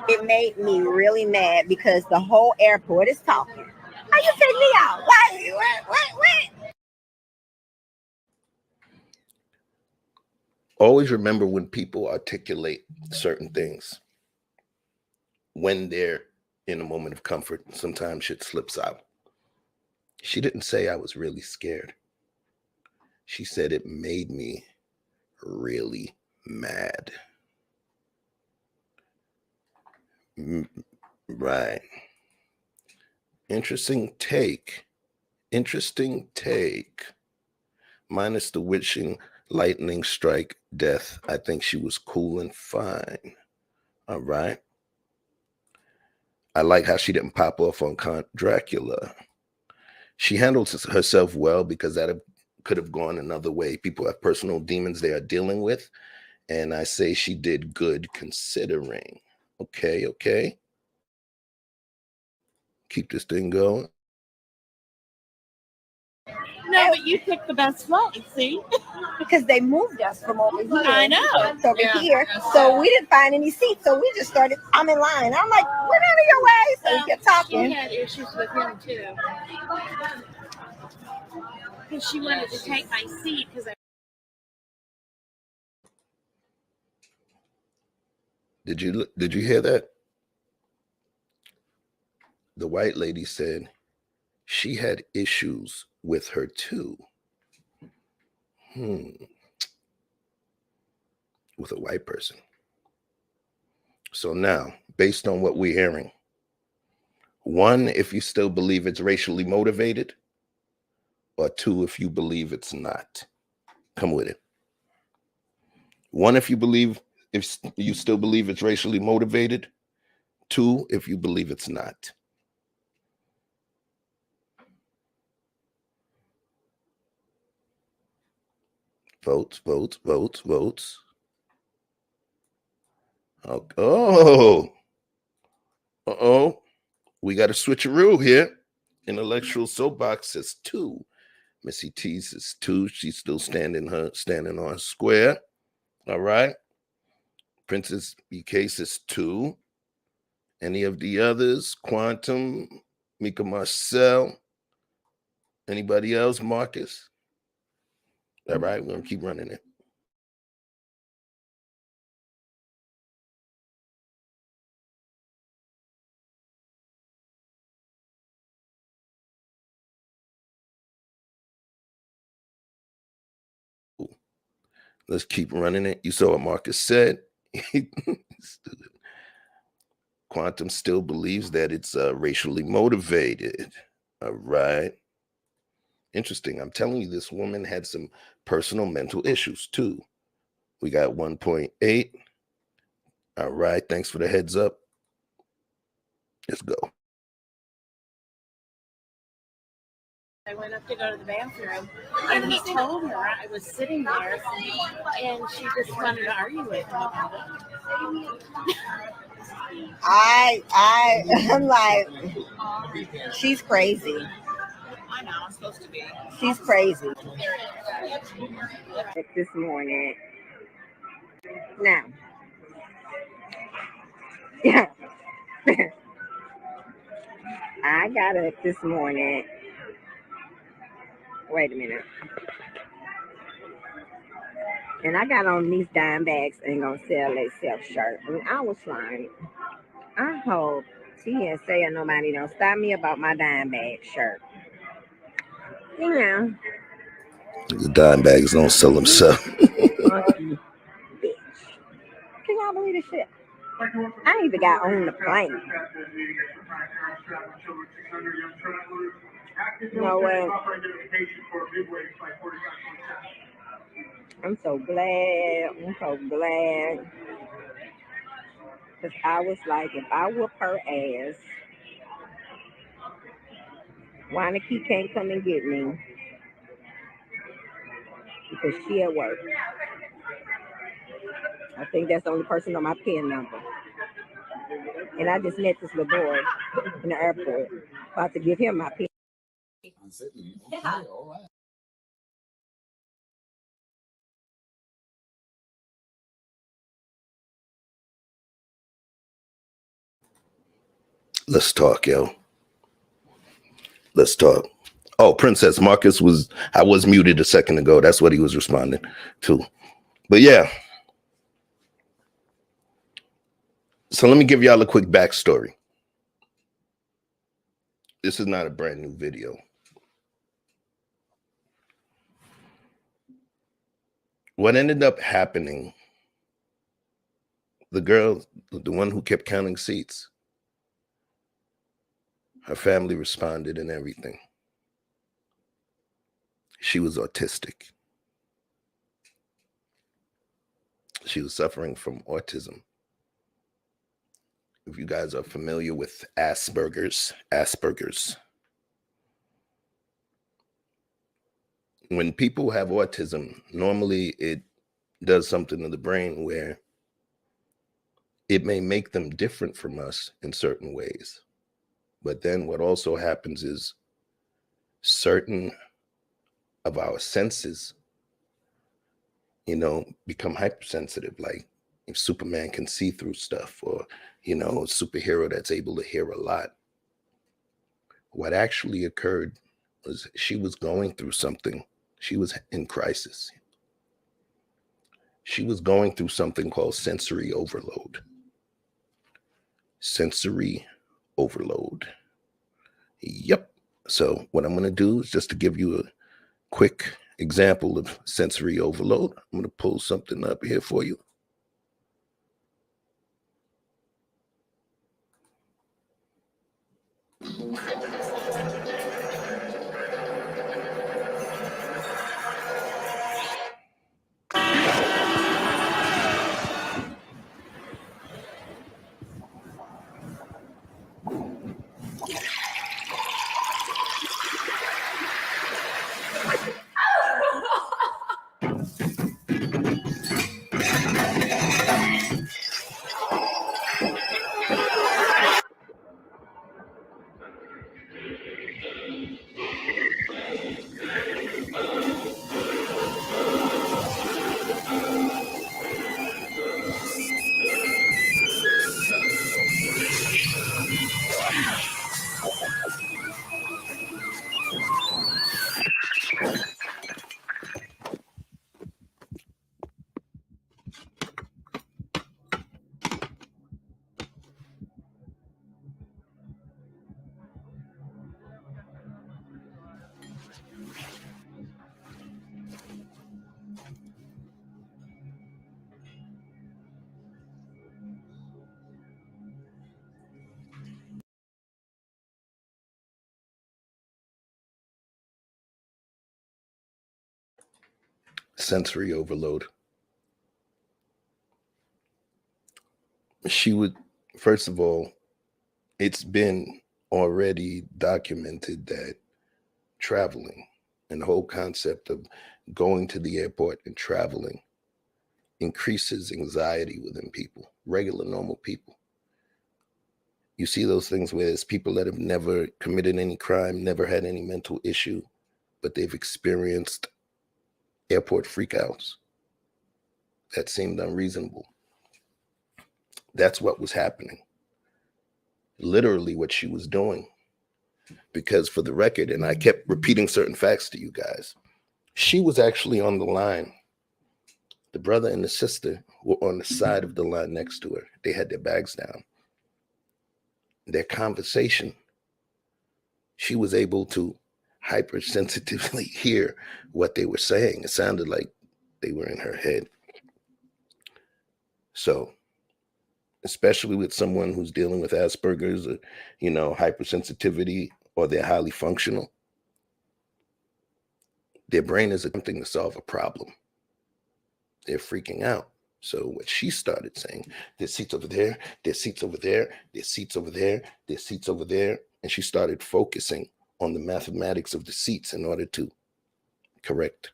It made me really mad because the whole airport is talking. How you take me out? What? Always remember when people articulate certain things, when they're in a moment of comfort, sometimes shit slips out. She didn't say I was really scared. She said it made me really mad. Right. Interesting take. Minus the witching, lightning strike, death. I think she was cool and fine. All right. I like how she didn't pop off on Count Dracula. She handled herself well because that could have gone another way. People have personal demons they are dealing with. And I say she did good considering. Okay. Keep this thing going. No, but you picked the best flight, see? Because they moved us from over here. I know. Over here. So we didn't find any seats. So we just started, I'm in line. I'm like, we're out of your way. So we kept talking. She had issues with him too. Because she wanted to take my seat because Did you hear that? The white lady said, she had issues with her too. With a white person. So now, based on what we're hearing, one, if you still believe it's racially motivated, or two, if you believe it's not. Come with it. One, if you still believe it's racially motivated. Two, if you believe it's not. Votes, votes, votes, votes. Oh, uh-oh. We got a switcheroo here. Intellectual soapbox says 2. Missy T says 2. She's still standing on her square. All right. Princess BK says 2. Any of the others? Quantum, Mika Marcel. Anybody else? Marcus? All right, we're gonna keep running it. Let's keep running it. You saw what Marcus said. Quantum still believes that it's racially motivated. All right. Interesting. I'm telling you, this woman had some personal mental issues too. We got 1.8. All right. Thanks for the heads up. Let's go. I went up to go to the bathroom, and he told her I was sitting there, and she just wanted to argue with him about it. I'm like, she's crazy. I know, I'm supposed to be. She's crazy. This morning. Now. Yeah. I got up this morning. Wait a minute. And I got on these dime bags ain't gonna sell they self shirt. And I was like, I hope TSA or nobody don't stop me about my dime bag shirt. You know. The dime bags don't sell themselves. Fuck you, bitch. Can y'all believe this shit? I even got on the plane. No way. I'm so glad. Because I was like, if I whoop her ass, Wanaki can't come and get me. Because she at work. I think that's the only person on my PIN number. And I just met this little boy in the airport. About to give him my PIN. Yeah. All right. Let's talk, yo. Let's talk. Oh, Princess Marcus I was muted a second ago. That's what he was responding to. But yeah. So let me give y'all a quick backstory. This is not a brand new video. What ended up happening, the girl, the one who kept counting seats, her family responded and everything. She was autistic. She was suffering from autism. If you guys are familiar with Asperger's. When people have autism, normally it does something to the brain where it may make them different from us in certain ways. But then what also happens is certain of our senses, become hypersensitive. Like if Superman can see through stuff, or, a superhero that's able to hear a lot. What actually occurred was she was going through something. She was in crisis. She was going through something called sensory overload. Sensory overload. Yep. So what I'm going to do is just to give you a quick example of sensory overload. I'm going to pull something up here for you. Sensory overload. She would, first of all, it's been already documented that traveling and the whole concept of going to the airport and traveling increases anxiety within people, regular, normal people. You see those things where it's people that have never committed any crime, never had any mental issue, but they've experienced airport freakouts that seemed unreasonable. That's what was happening. Literally what she was doing. Because for the record, and I kept repeating certain facts to you guys, she was actually on the line. The brother and the sister were on the side of the line next to her. They had their bags down. Their conversation, she was able to hypersensitively hear what they were saying. It sounded like they were in her head. So, especially with someone who's dealing with Asperger's or, hypersensitivity, or they're highly functional, their brain is attempting to solve a problem. They're freaking out. So what she started saying, there's seats over there, there's seats over there, there's seats over there, there's seats over there. And she started focusing on the mathematics of the seats in order to correct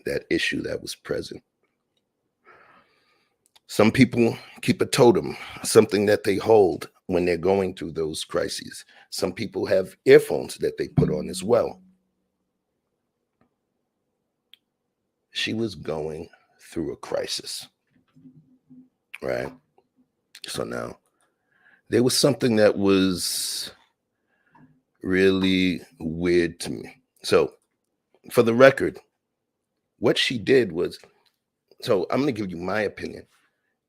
that issue that was present. Some people keep a totem, something that they hold when they're going through those crises. Some people have earphones that they put on as well. She was going through a crisis, right? So now there was something that was really weird to me. So for the record, what she did was, so I'm going to give you my opinion.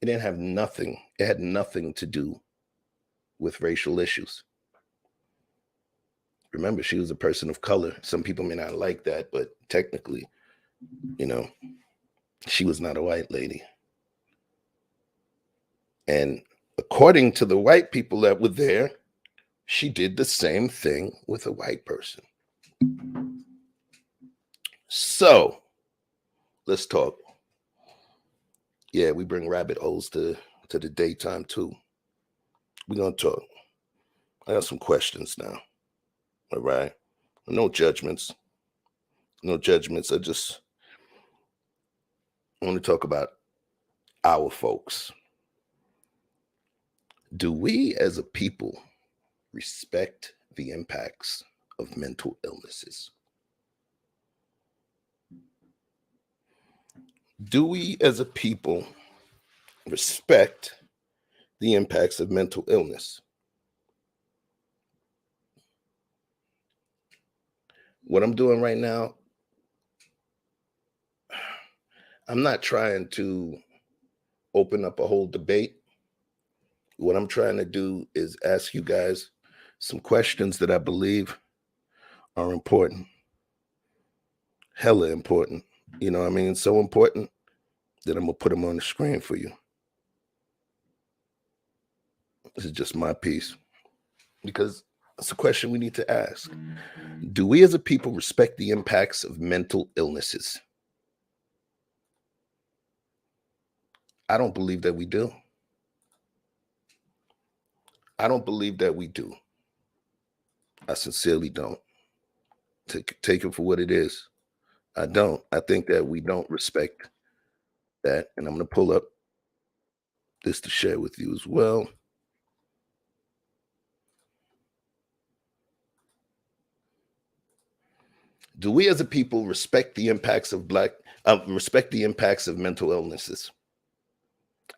It had nothing to do with racial issues. Remember, she was a person of color. Some people may not like that, but technically, she was not a white lady. And according to the white people that were there, she did the same thing with a white person. So let's talk. Yeah, we bring rabbit holes to the daytime too. We're going to talk. I got some questions now. All right. No judgments. No judgments. I want to talk about our folks. Do we as a people respect the impacts of mental illnesses? Do we as a people respect the impacts of mental illness? What I'm doing right now, I'm not trying to open up a whole debate. What I'm trying to do is ask you guys some questions that I believe are important. Hella important. You know what I mean? So important that I'm going to put them on the screen for you. This is just my piece. Because it's a question we need to ask. Do we as a people respect the impacts of mental illnesses? I don't believe that we do. I don't believe that we do. I sincerely don't. Take it for what it is. I don't. I think that we don't respect that. And I'm going to pull up this to share with you as well. Do we as a people respect the impacts of mental illnesses?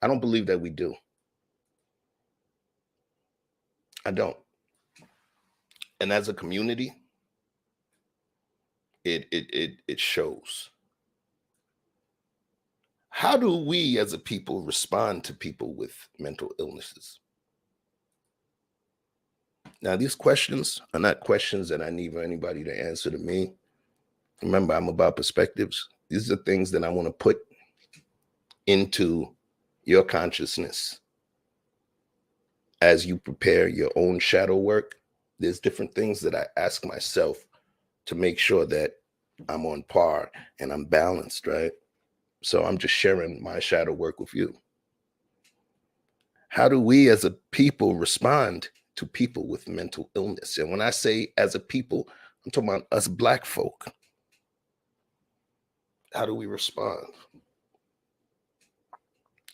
I don't believe that we do. I don't. And as a community, it shows. How do we as a people respond to people with mental illnesses? Now, these questions are not questions that I need for anybody to answer to me. Remember, I'm about perspectives. These are things that I want to put into your consciousness as you prepare your own shadow work. There's different things that I ask myself to make sure that I'm on par and I'm balanced, right? So I'm just sharing my shadow work with you. How do we as a people respond to people with mental illness? And when I say as a people, I'm talking about us Black folk. How do we respond?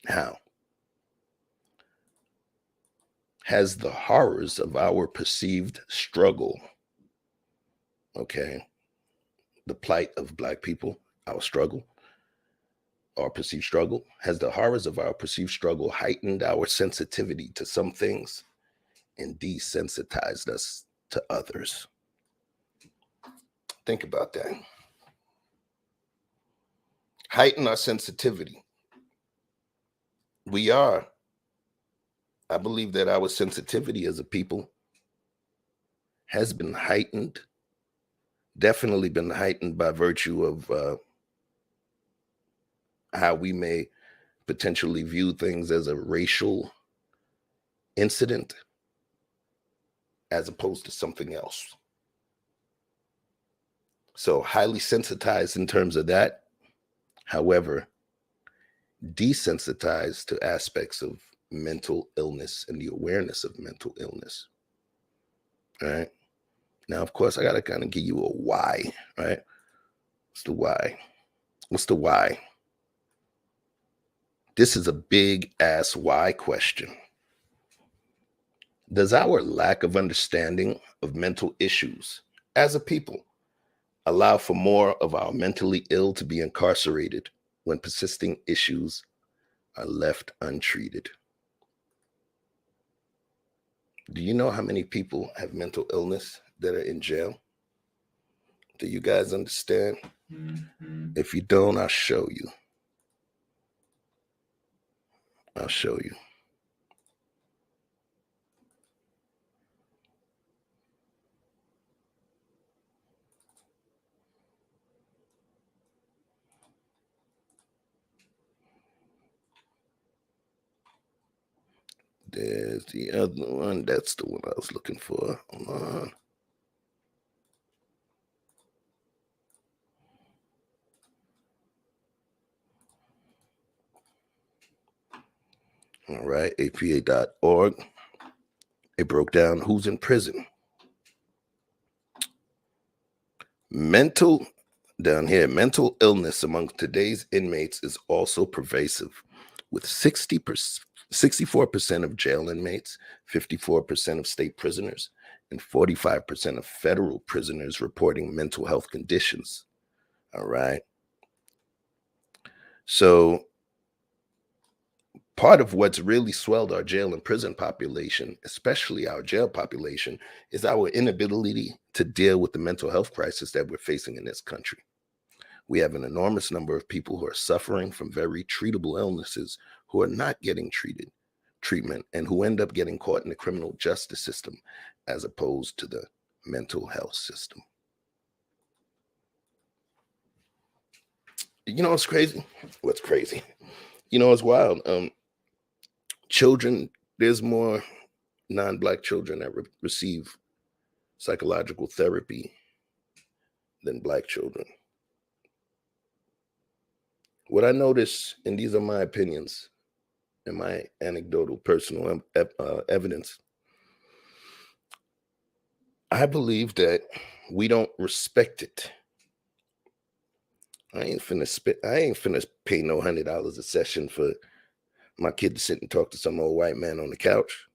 How? Has the horrors of our perceived struggle, okay, the plight of Black people, our struggle, our perceived struggle, has the horrors of our perceived struggle heightened our sensitivity to some things and desensitized us to others? Think about that. Heighten our sensitivity. I believe that our sensitivity as a people has been heightened, definitely been heightened by virtue of how we may potentially view things as a racial incident as opposed to something else. So highly sensitized in terms of that. However, desensitized to aspects of mental illness and the awareness of mental illness. All right. Now, of course, I got to kind of give you a why, right? What's the why? What's the why? This is a big ass why question. Does our lack of understanding of mental issues as a people allow for more of our mentally ill to be incarcerated when persisting issues are left untreated? Do you know how many people have mental illness that are in jail? Do you guys understand? If you don't, I'll show you. I'll show you. There's the other one. That's the one I was looking for. Hold on. All right, APA.org. It broke down who's in prison. Down here, mental illness among today's inmates is also pervasive, with 64% of jail inmates, 54% of state prisoners, and 45% of federal prisoners reporting mental health conditions. All right. So part of what's really swelled our jail and prison population, especially our jail population, is our inability to deal with the mental health crisis that we're facing in this country. We have an enormous number of people who are suffering from very treatable illnesses who are not getting treatment and who end up getting caught in the criminal justice system as opposed to the mental health system. You know what's crazy? What's crazy? You know, it's wild. Children, there's more non-black children that receive psychological therapy than black children. What I notice, and these are my opinions and my anecdotal personal evidence, I believe that we don't respect it. I ain't finna pay no $100 a session for my kid to sit and talk to some old white man on the couch.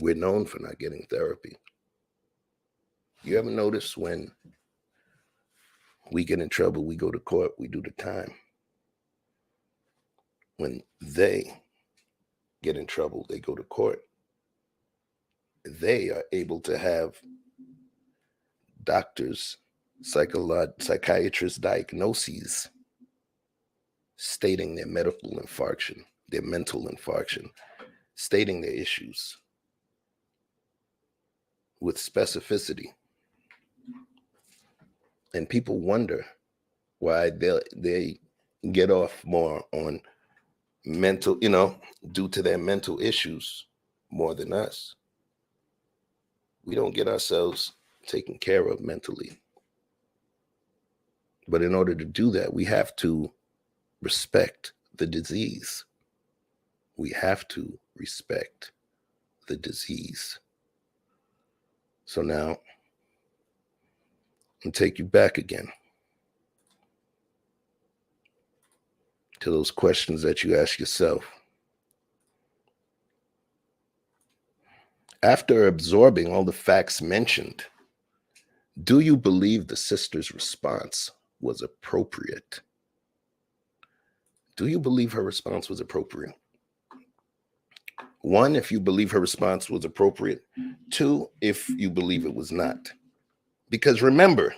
We're known for not getting therapy. You ever notice when we get in trouble, we go to court, we do the time. When they get in trouble, they go to court. They are able to have doctors, psychiatrists' diagnoses stating their medical infarction, their mental infarction, stating their issues with specificity. And people wonder why they get off more on mental, due to their mental issues more than us. We don't get ourselves taken care of mentally. But in order to do that, we have to respect the disease. We have to respect the disease. So now, I'll take you back again to those questions that you ask yourself. After absorbing all the facts mentioned, do you believe the sister's response was appropriate? Do you believe her response was appropriate? One, if you believe her response was appropriate. Two, if you believe it was not. Because remember,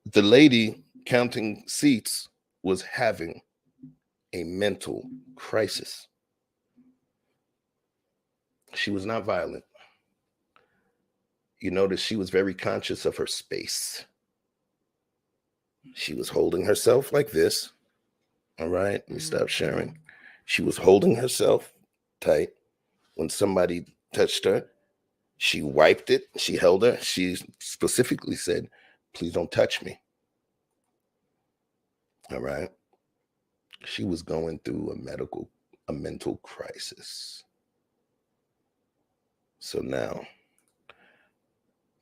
the lady counting seats was having a mental crisis. She was not violent. You notice she was very conscious of her space. She was holding herself like this. All right, let me stop sharing. She was holding herself tight. When somebody touched her, she wiped it. She held her. She specifically said, please don't touch me. All right. She was going through a mental crisis. So now,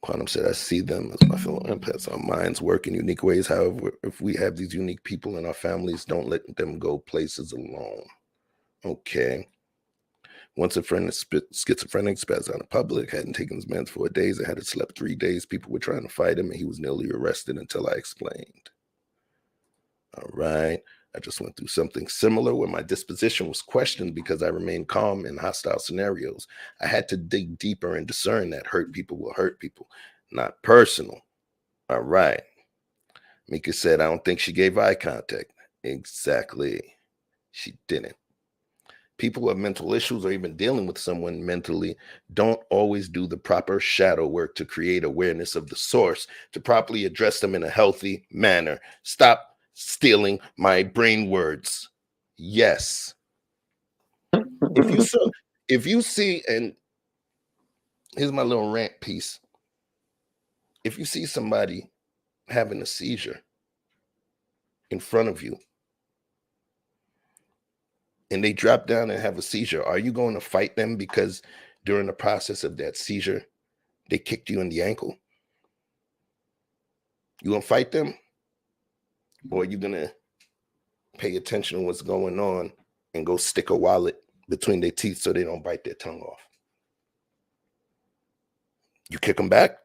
Quantum said, I see them as my fellow empaths. Our minds work in unique ways. However, if we have these unique people in our families, don't let them go places alone. Okay. Once a friend is schizophrenic, spazzed out in public, hadn't taken his meds for days, and had slept 3 days. People were trying to fight him, and he was nearly arrested until I explained. All right. I just went through something similar where my disposition was questioned because I remained calm in hostile scenarios. I had to dig deeper and discern that hurt people will hurt people, not personal. All right. Mika said, I don't think she gave eye contact. Exactly. She didn't. People who have mental issues or even dealing with someone mentally don't always do the proper shadow work to create awareness of the source, to properly address them in a healthy manner. Stop stealing my brain words. Yes. If you see, and here's my little rant piece. If you see somebody having a seizure in front of you and they drop down and have a seizure, are you going to fight them because during the process of that seizure, they kicked you in the ankle? You going to fight them? Or are you going to pay attention to what's going on and go stick a wallet between their teeth so they don't bite their tongue off? You kick them back?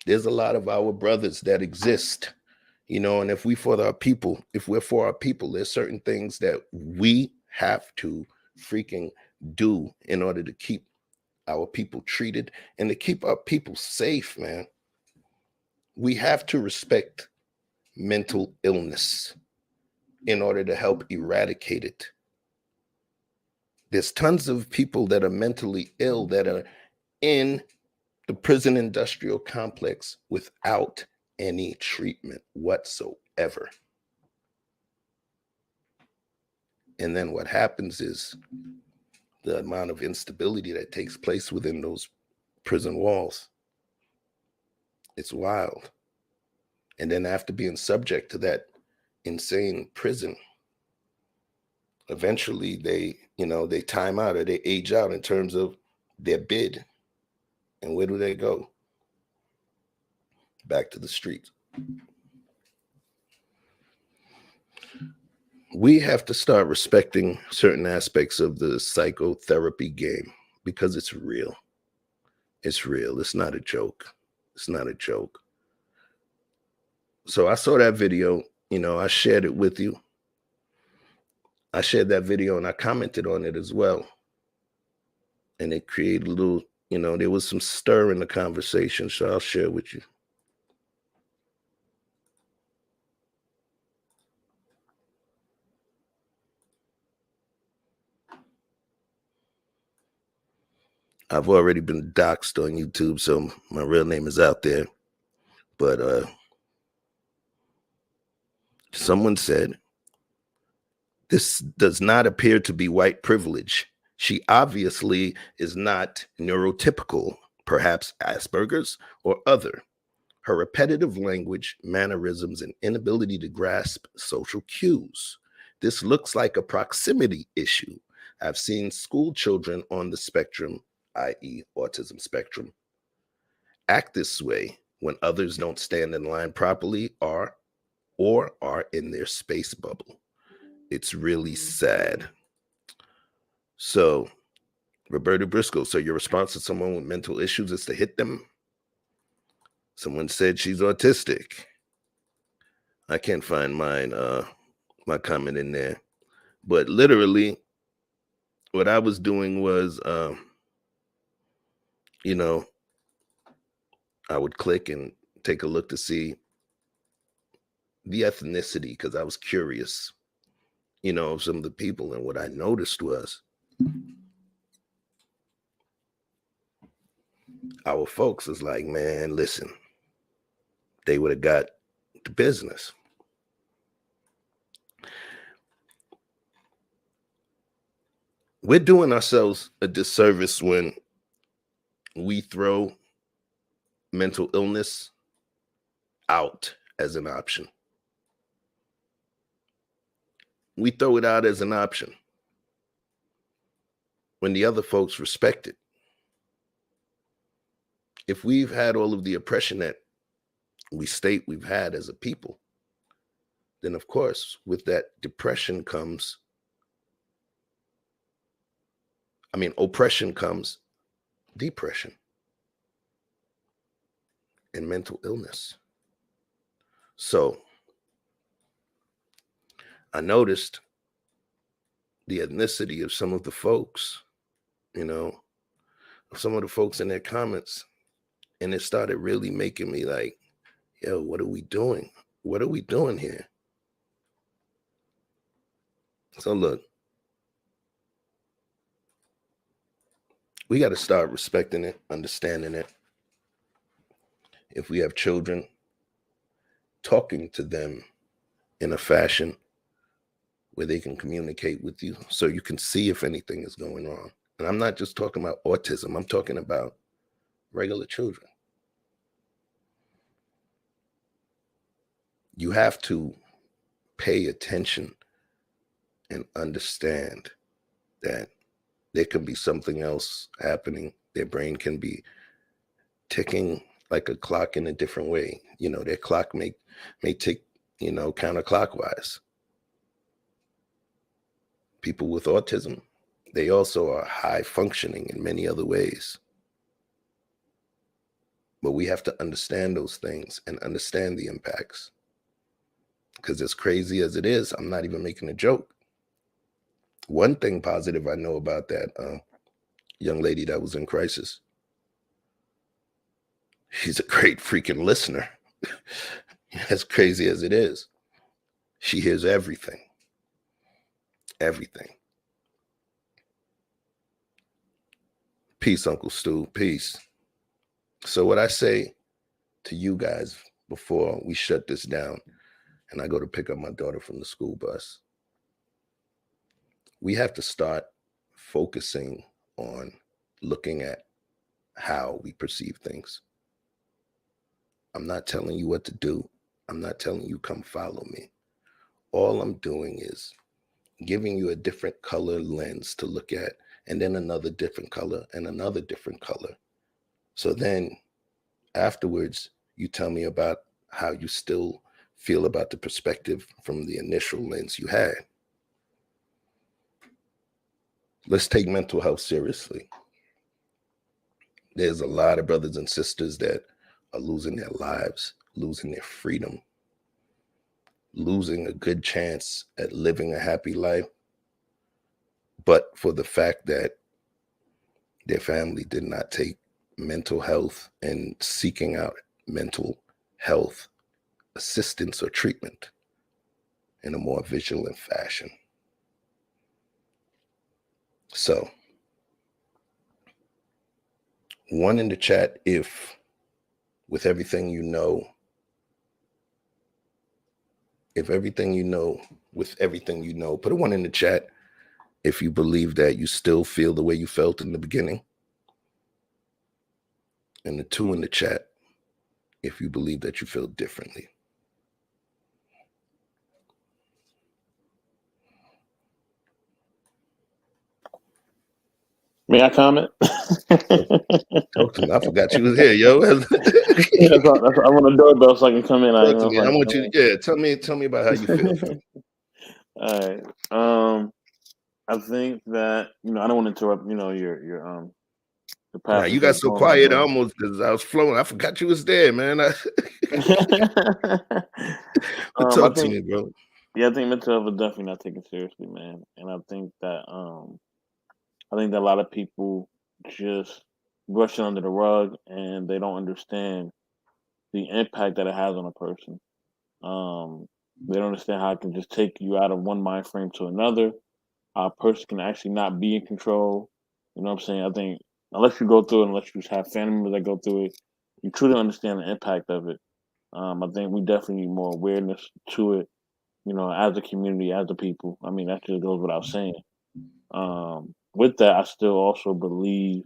There's a lot of our brothers that exist, and if we're for our people, there's certain things that we have to freaking do in order to keep our people treated and to keep our people safe, man. We have to respect mental illness in order to help eradicate it. There's tons of people that are mentally ill that are in the prison industrial complex without any treatment whatsoever. And then what happens is the amount of instability that takes place within those prison walls. It's wild. And then after being subject to that insane prison, eventually they time out or they age out in terms of their bid. And where do they go? Back to the streets. We have to start respecting certain aspects of the psychotherapy game because it's real. It's real. It's not a joke. It's not a joke. So I saw that video, I shared it with you. I shared that video and I commented on it as well. And it created a little, there was some stir in the conversation, so I'll share with you. I've already been doxxed on YouTube, so my real name is out there. But someone said, this does not appear to be white privilege. She obviously is not neurotypical, perhaps Asperger's or other. Her repetitive language, mannerisms, and inability to grasp social cues. This looks like a proximity issue. I've seen school children on the spectrum, i.e. autism spectrum, act this way when others don't stand in line properly or are in their space bubble. It's really sad. So, Roberta Briscoe, so your response to someone with mental issues is to hit them? Someone said she's autistic. I can't find mine, my comment in there. But literally, what I was doing was, I would click and take a look to see the ethnicity because I was curious, of some of the people. And what I noticed was our folks was like, man, listen, they would have got the business. We're doing ourselves a disservice when we throw mental illness out as an option. We throw it out as an option when the other folks respect it. If we've had all of the oppression that we state we've had as a people, then of course, with that depression comes, oppression comes depression and mental illness. So I noticed the ethnicity of some of the folks, some of the folks in their comments, and it started really making me like, yo, what are we doing? What are we doing here? So look, we got to start respecting it, understanding it. If we have children, talking to them in a fashion where they can communicate with you so you can see if anything is going on. And I'm not just talking about autism. I'm talking about regular children. You have to pay attention and understand that there can be something else happening. Their brain can be ticking like a clock in a different way. Their clock may tick, counterclockwise. People with autism, they also are high functioning in many other ways. But we have to understand those things and understand the impacts. Because as crazy as it is, I'm not even making a joke. One thing positive I know about that young lady that was in crisis, she's a great freaking listener. As crazy as it is, she hears everything. Everything. Peace, Uncle Stu. Peace. So what I say to you guys before we shut this down and I go to pick up my daughter from the school bus, we have to start focusing on looking at how we perceive things. I'm not telling you what to do. I'm not telling you come follow me. All I'm doing is giving you a different color lens to look at, and then another different color and another different color. So then afterwards, you tell me about how you still feel about the perspective from the initial lens you had. Let's take mental health seriously. There's a lot of brothers and sisters that are losing their lives, losing their freedom, losing a good chance at living a happy life, but for the fact that their family did not take mental health and seeking out mental health assistance or treatment in a more vigilant fashion. So, one in the chat if, with everything you know, put a one in the chat if you believe that you still feel the way you felt in the beginning. And the 2 in the chat if you believe that you feel differently. May I comment? Talk to me. I forgot you was here, yo. I want a doorbell so I can come in. Talk to me. I want you. Yeah, tell me about how you feel. All right. I think that I don't want to interrupt. Your the Nah, you got so quiet almost because I was flowing. I forgot you was there, man. Talk to me, bro. Yeah, I think mental health is definitely not taken seriously, man. And I think that a lot of people just brush it under the rug and they don't understand the impact that it has on a person. They don't understand how it can just take you out of one mind frame to another. How a person can actually not be in control. You know what I'm saying? I think unless you go through it, unless you have family members that go through it, you truly understand the impact of it. I think we definitely need more awareness to it, as a community, as a people. I mean, that just goes without saying. With that, I still also believe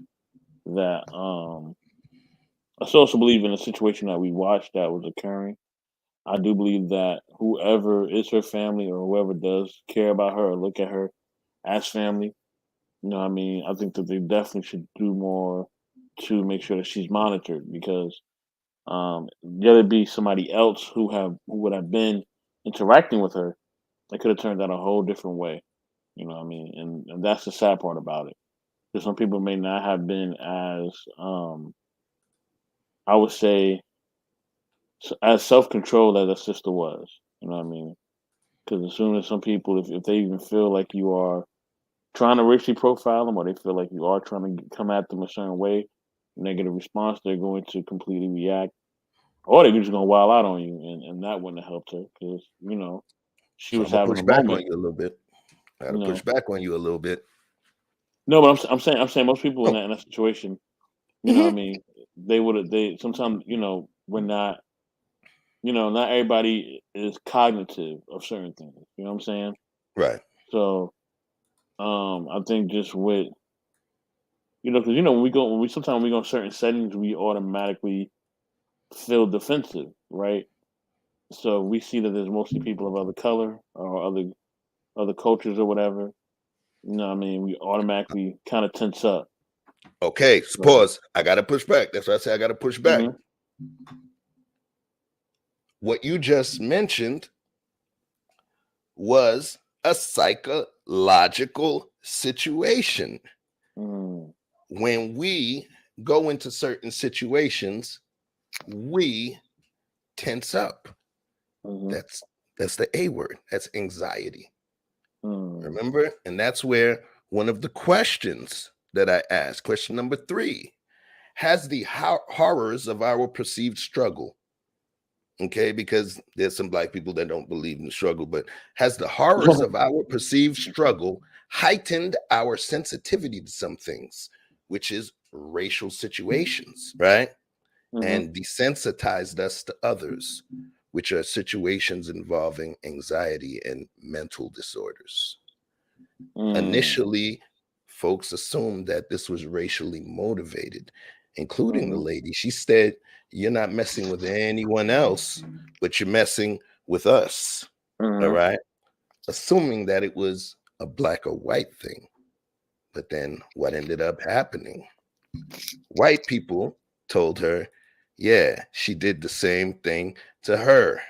that I still also believe in the situation that we watched that was occurring. I do believe that whoever is her family or whoever does care about her or look at her as family, I think that they definitely should do more to make sure that she's monitored because the other be somebody else who would have been interacting with her, it could have turned out a whole different way. And that's the sad part about it. Because some people may not have been as I would say as self-controlled as a sister was. You know what I mean? Because as soon as some people, if they even feel like you are trying to racially profile them or they feel like you are trying to come at them a certain way, negative response, they're going to completely react. Or they're just going to wild out on you. And that wouldn't have helped her because, she was having a moment. On you a little bit. I gotta push back on you a little bit. No, but I'm saying most people in that situation, what I mean, they sometimes, we're not, not everybody is cognitive of certain things. You know what I'm saying? Right. So I think just with because when we go in certain settings, we automatically feel defensive, right? So we see that there's mostly people of other color or other cultures or whatever. You know what I mean? We automatically kind of tense up. Okay, pause. I gotta push back. That's why I say I gotta push back. Mm-hmm. What you just mentioned was a psychological situation. When we go into certain situations, we tense up. That's the A word. That's anxiety. Remember? And that's where one of the questions that I asked, question number 3, has the horrors of our perceived struggle. Okay, because there's some Black people that don't believe in the struggle, but has the horrors of our perceived struggle heightened our sensitivity to some things, which is racial situations, right? Mhm. And desensitized us to others, which are situations involving anxiety and mental disorders. Initially, folks assumed that this was racially motivated, including the lady. She said, "You're not messing with anyone else, but you're messing with us." All right. Assuming that it was a black or white thing. But then what ended up happening? White people told her, yeah, she did the same thing to her.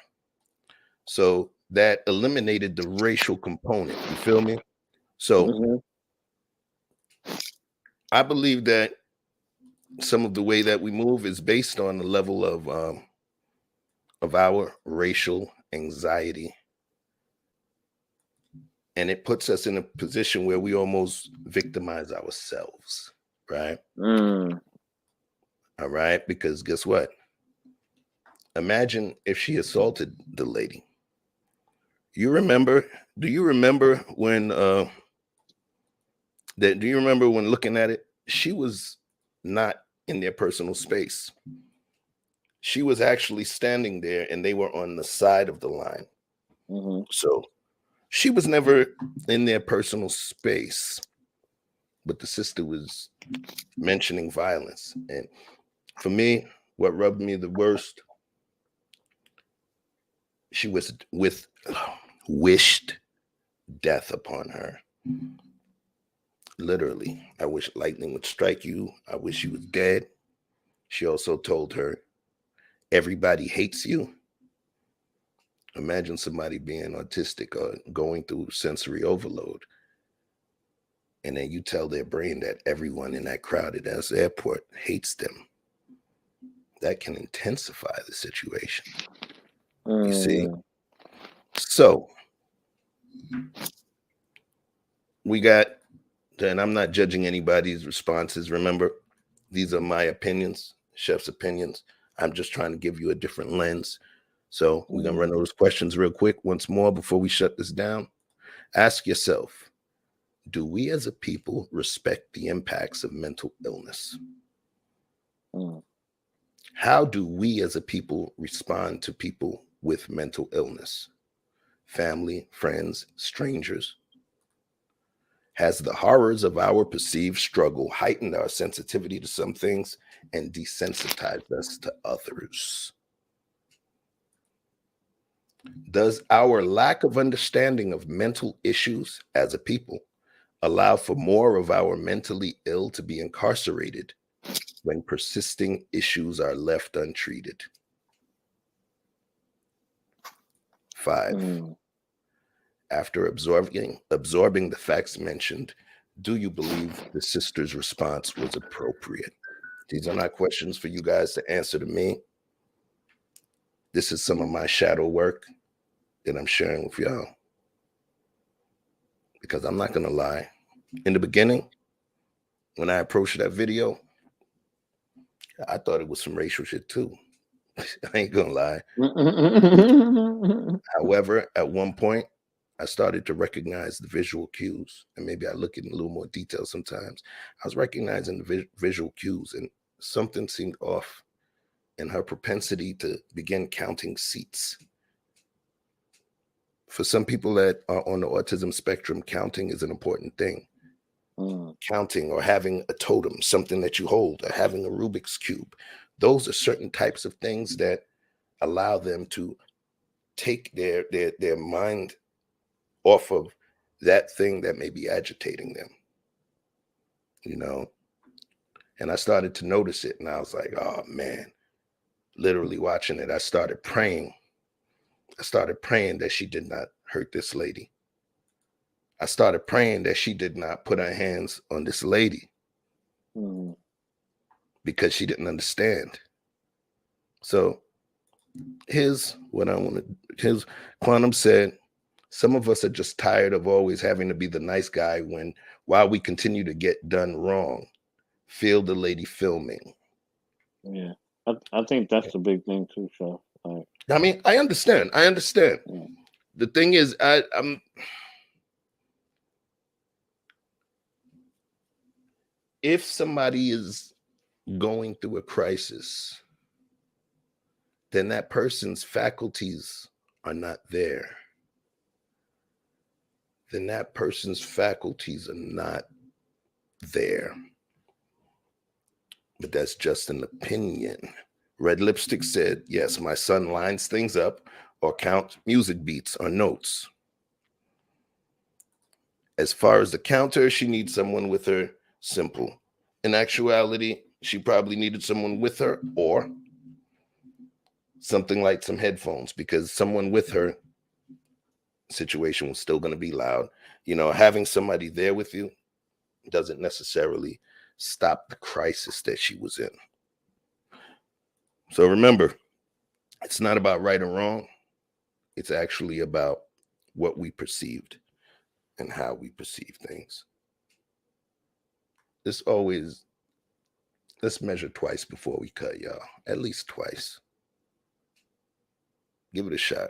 So that eliminated the racial component. You feel me? So I believe that some of the way that we move is based on the level of our racial anxiety, and it puts us in a position where we almost victimize ourselves, right? All right, because guess what? Imagine if she assaulted the lady. You remember? Do you remember when? Do you remember when looking at it? She was not in their personal space. She was actually standing there, and they were on the side of the line. So she was never in their personal space, but the sister was mentioning violence. And for me, what rubbed me the worst, she was wished death upon her. Literally, I wish lightning would strike you. I wish you was dead. She also told her, everybody hates you. Imagine somebody being autistic or going through sensory overload. And then you tell their brain that everyone in that crowded ass airport hates them. That can intensify the situation. You see? So we got, and I'm not judging anybody's responses. Remember, these are my opinions, Chef's opinions. I'm just trying to give you a different lens. So we're going to run those questions real quick once more before we shut this down. Ask yourself, do we as a people respect the impacts of mental illness? How do we as a people respond to people with mental illness? Family, friends, strangers? Has the horrors of our perceived struggle heightened our sensitivity to some things and desensitized us to others? Does our lack of understanding of mental issues as a people allow for more of our mentally ill to be incarcerated when persisting issues are left untreated? 5. After absorbing the facts mentioned, do you believe the sister's response was appropriate? These are not questions for you guys to answer to me. This is some of my shadow work that I'm sharing with y'all. Because I'm not going to lie. In the beginning, when I approached that video, I thought it was some racial shit too. I ain't going to lie. However, at one point, I started to recognize the visual cues, and maybe I look in a little more detail sometimes. I was recognizing the visual cues, and something seemed off in her propensity to begin counting seats. For some people that are on the autism spectrum, counting is an important thing. Counting or having a totem, something that you hold, or having a Rubik's Cube. Those are certain types of things that allow them to take their mind off of that thing that may be agitating them, you know? And I started to notice it, and I was like, oh man, literally watching it, I started praying. I started praying that she did not hurt this lady. I started praying that she did not put her hands on this lady because she didn't understand. So here's what I want to, here's Quantum said, some of us are just tired of always having to be the nice guy while we continue to get done wrong. Feel the lady filming. Yeah, I think that's the big thing too, Chef. Like, I mean, I understand. Yeah. The thing is, I'm if somebody is going through a crisis, then that person's faculties are not there. Then that person's faculties are not there. But that's just an opinion. Red Lipstick said, yes, my son lines things up or counts music beats or notes. As far as the counter, she needs someone with her. Simple. In actuality, she probably needed someone with her or something like some headphones, because someone with her situation was still going to be loud. You know, having somebody there with you doesn't necessarily stop the crisis that she was in. So remember, it's not about right or wrong. It's actually about what we perceived and how we perceive things. Let's measure twice before we cut, y'all. At least twice. Give it a shot.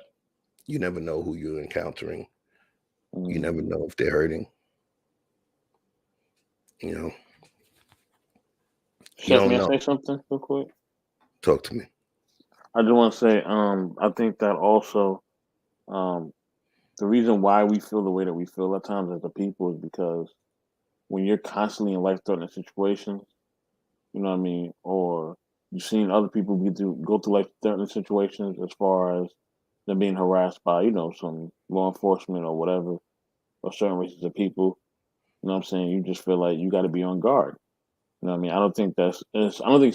You never know who you're encountering. You never know if they're hurting. You know. You Chef, don't may I know. say something real quick? Talk to me. I just want to say, I think that also, the reason why we feel the way that we feel at times as a people is because when you're constantly in life-threatening situations, you know what I mean, or you've seen other people go through life-threatening situations as far as them being harassed by, you know, some law enforcement or whatever, or certain races of people, you know what I'm saying? You just feel like you got to be on guard. You know what I mean? I don't think it's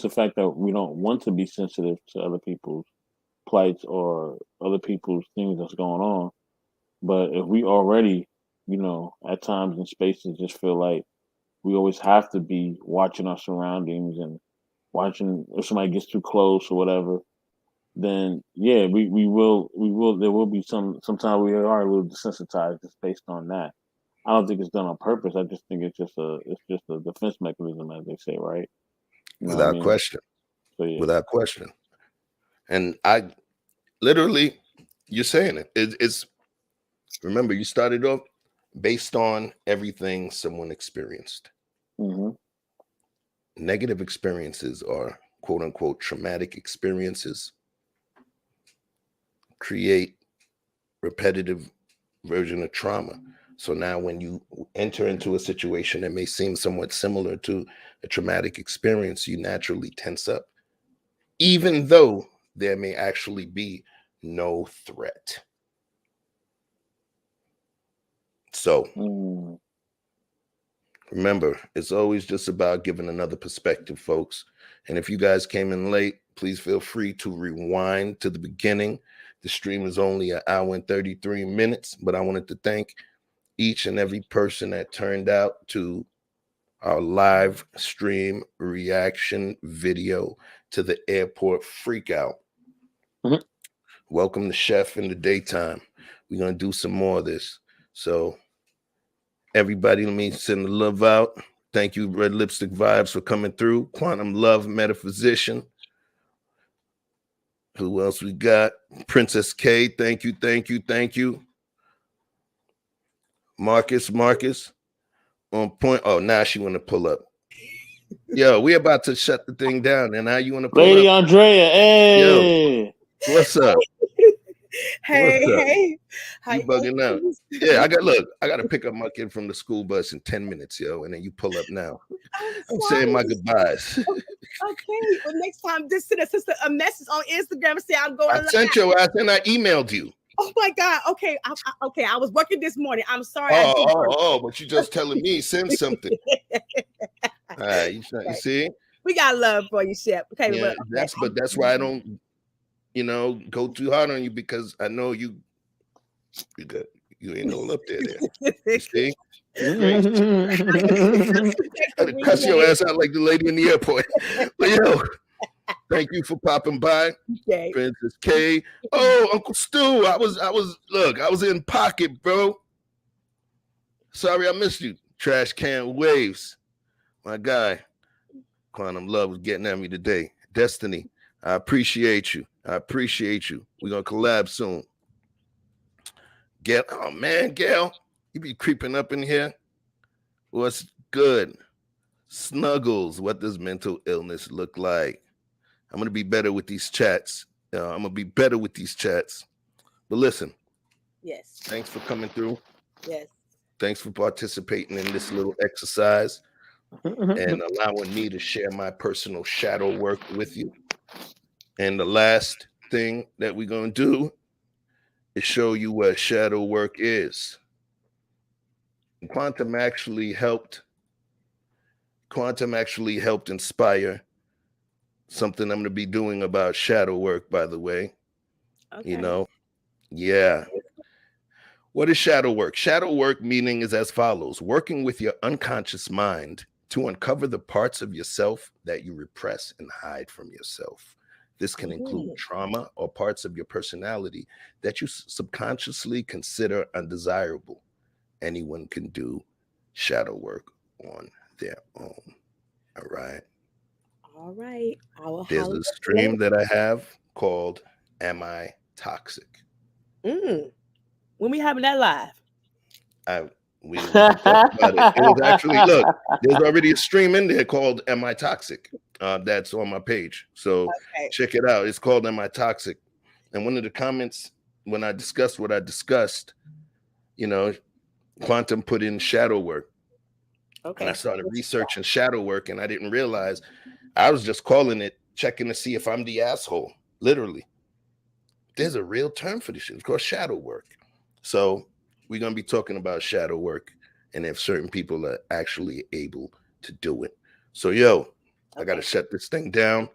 the fact that we don't want to be sensitive to other people's plights or other people's things that's going on. But if we already, you know, at times in spaces just feel like we always have to be watching our surroundings and watching if somebody gets too close or whatever, then yeah, there will be sometimes we are a little desensitized just based on that. I don't think it's done on purpose. I just think it's just a defense mechanism, as they say, right? You know what I Without mean? question. So yeah. Without question. And I literally, you're saying it. It's remember, you started off based on everything someone experienced. Mm-hmm. Negative experiences are quote unquote traumatic experiences, create repetitive version of trauma. So now when you enter into a situation that may seem somewhat similar to a traumatic experience, you naturally tense up, even though there may actually be no threat. So remember, it's always just about giving another perspective, folks. And if you guys came in late, please feel free to rewind to the beginning. The stream is only an hour and 33 minutes, but I wanted to thank each and every person that turned out to our live stream reaction video to the airport freakout. Mm-hmm. Welcome the chef in the daytime. We're going to do some more of this. So everybody, let me send the love out. Thank you, Red Lipstick Vibes, for coming through. Quantum Love Metaphysician. Who else we got? Princess K. Thank you, thank you, thank you. Marcus. On point. Oh, now she want to pull up. Yo, we about to shut the thing down, and now you want to pull Lady up. Andrea, hey. Yo, what's up? Hey, what's up? hey. You bugging out. Yeah, I got to pick up my kid from the school bus in 10 minutes, yo, and then you pull up now. I'm saying my goodbyes. Okay, well, next time, just send us a message on Instagram and say I'm going I sent your ass and I emailed you. Oh my God. Okay. I was working this morning. I'm sorry. But you just telling me send something. All right, you see? We got love for you, Chef. Okay, yeah, that's why I don't, go too hard on you, because I know you ain't all up there. You see? I'd cuss your ass out like the lady in the airport. But yo, thank you for popping by. Okay. Princess K. Oh, Uncle Stu. I was in pocket, bro. Sorry I missed you. Trash Can Waves. My guy. Quantum Love was getting at me today. Destiny. I appreciate you. We're gonna collab soon. Gail. Oh man, Gail. You be creeping up in here. What's good? Snuggles, what does mental illness look like? I'm gonna be better with these chats. But listen, Yes. thanks for coming through. Yes. Thanks for participating in this little exercise and allowing me to share my personal shadow work with you. And the last thing that we're going to do is show you what shadow work is. Quantum actually helped inspire something I'm going to be doing about shadow work, by the way. Okay. You know, yeah. What is shadow work? Shadow work meaning is as follows: working with your unconscious mind to uncover the parts of yourself that you repress and hide from yourself. This can include trauma or parts of your personality that you subconsciously consider undesirable. Anyone can do shadow work on their own. All right. All right. There's a stream that I have called Am I Toxic? When we having that live? We talked about it. It was actually, look, there's already a stream in there called Am I Toxic? That's on my page. So check it out. It's called Am I Toxic? And one of the comments when I discussed what I discussed, you know, Quantum put in shadow work. Okay. And I started researching shadow work, and I didn't realize I was just calling it, checking to see if I'm the asshole. Literally. There's a real term for this shit. It's called shadow work. So we're going to be talking about shadow work and if certain people are actually able to do it. So, I got to shut this thing down.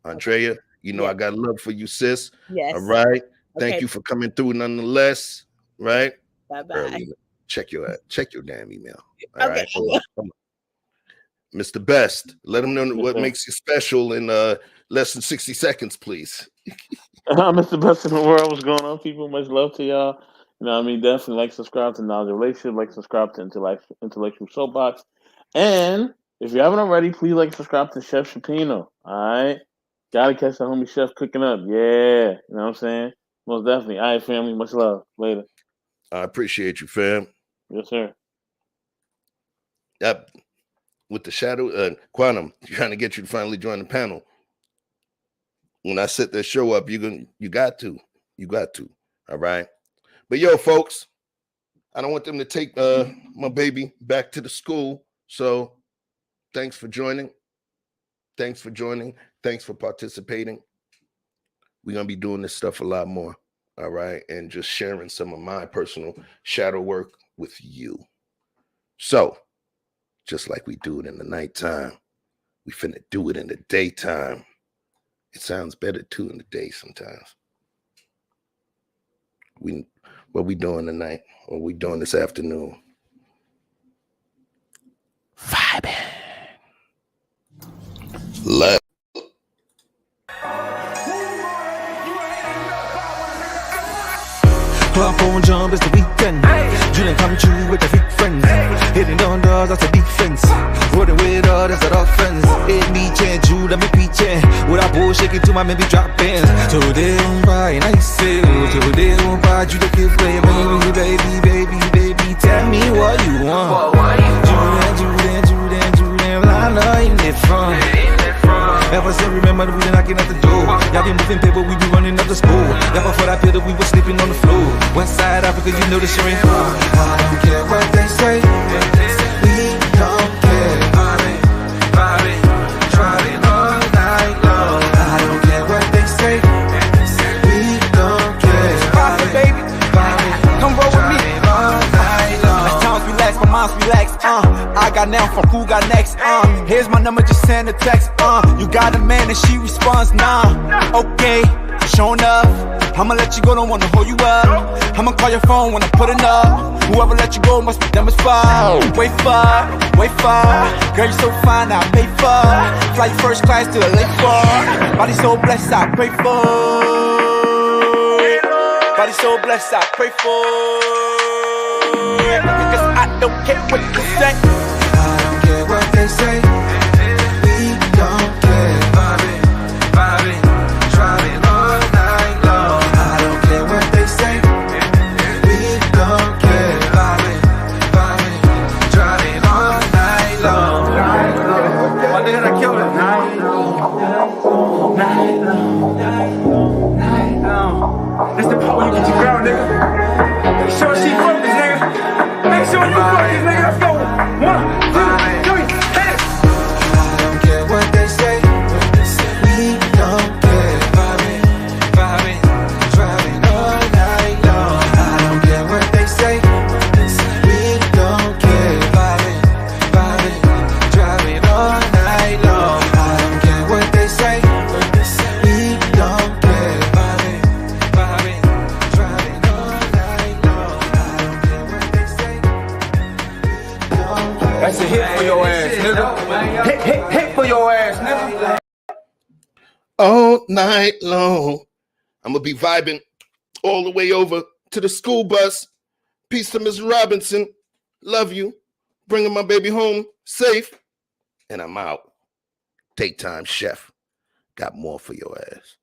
Andrea, you know I got love for you, sis. Yes. All right. Thank you for coming through nonetheless. Right? Bye-bye. Check your damn email. All right. Hold on. Mr. Best, let them know what makes you special in less than 60 seconds, please. Mr. Best in the world. What's going on, people? Much love to y'all. You know what I mean? Definitely like, subscribe to Knowledge Relationship, like, subscribe to Intellectual Soapbox. And if you haven't already, please like, subscribe to Chef Shapino. All right? Gotta catch the homie Chef cooking up. Yeah. You know what I'm saying? Most definitely. All right, family. Much love. Later. I appreciate you, fam. Yes, sir. Yep. With the shadow, Quantum, trying to get you to finally join the panel. When I set that show up, you got to. All right. But folks, I don't want them to take my baby back to the school. So thanks for joining. Thanks for participating. We're going to be doing this stuff a lot more. All right. And just sharing some of my personal shadow work with you. So just like we do it in the nighttime, we finna do it in the daytime. It sounds better too in the day sometimes. What we doing tonight? What we doing this afternoon? Vibing. Love. Pop on jump, it's the weekend. You done come true with the fake friends. Hitting down doors, that's a defense. Rolling with all, that's an offense. It me change, you let me preaching. With a bull shaking to my maybe drop bands. Today on by nice sale. Today on by you the kid play. Baby, tell me what you want. Julian, I know you live from. Ever since remember that we been knocking at the door. Y'all been moving paper, we be running up the school. Never for that bill that we were sleeping on the floor. West Side Africa, you know the shit ain't cool. I don't care what they say. We don't care. Bobby, driving all night long. I don't care what they say. We don't care. Bobby, baby, come roll with me. All night long. My times relax, my mind's relaxed. I got now from who got next. Here's my number, just send a text. You got a man and she responds, nah. Okay, showing up. I'ma let you go, don't wanna hold you up. I'ma call your phone when I'm putting up. Whoever let you go must be them as far. Wait far. Girl, you so fine, I pay for. Fly you first class to the lake for. Body so blessed, I pray for. Body so blessed, I pray for. Because I don't care what you say. I don't care what they say. We don't care. Bobby, driving all night long. I don't care what they say. We don't care. Bobby, driving all night long. nigga. Hit for your ass, nigga. All night long. I'm gonna be vibing all the way over to the school bus. Peace to Miss Robinson. Love you. Bringing my baby home safe. And I'm out. Take time, chef. Got more for your ass.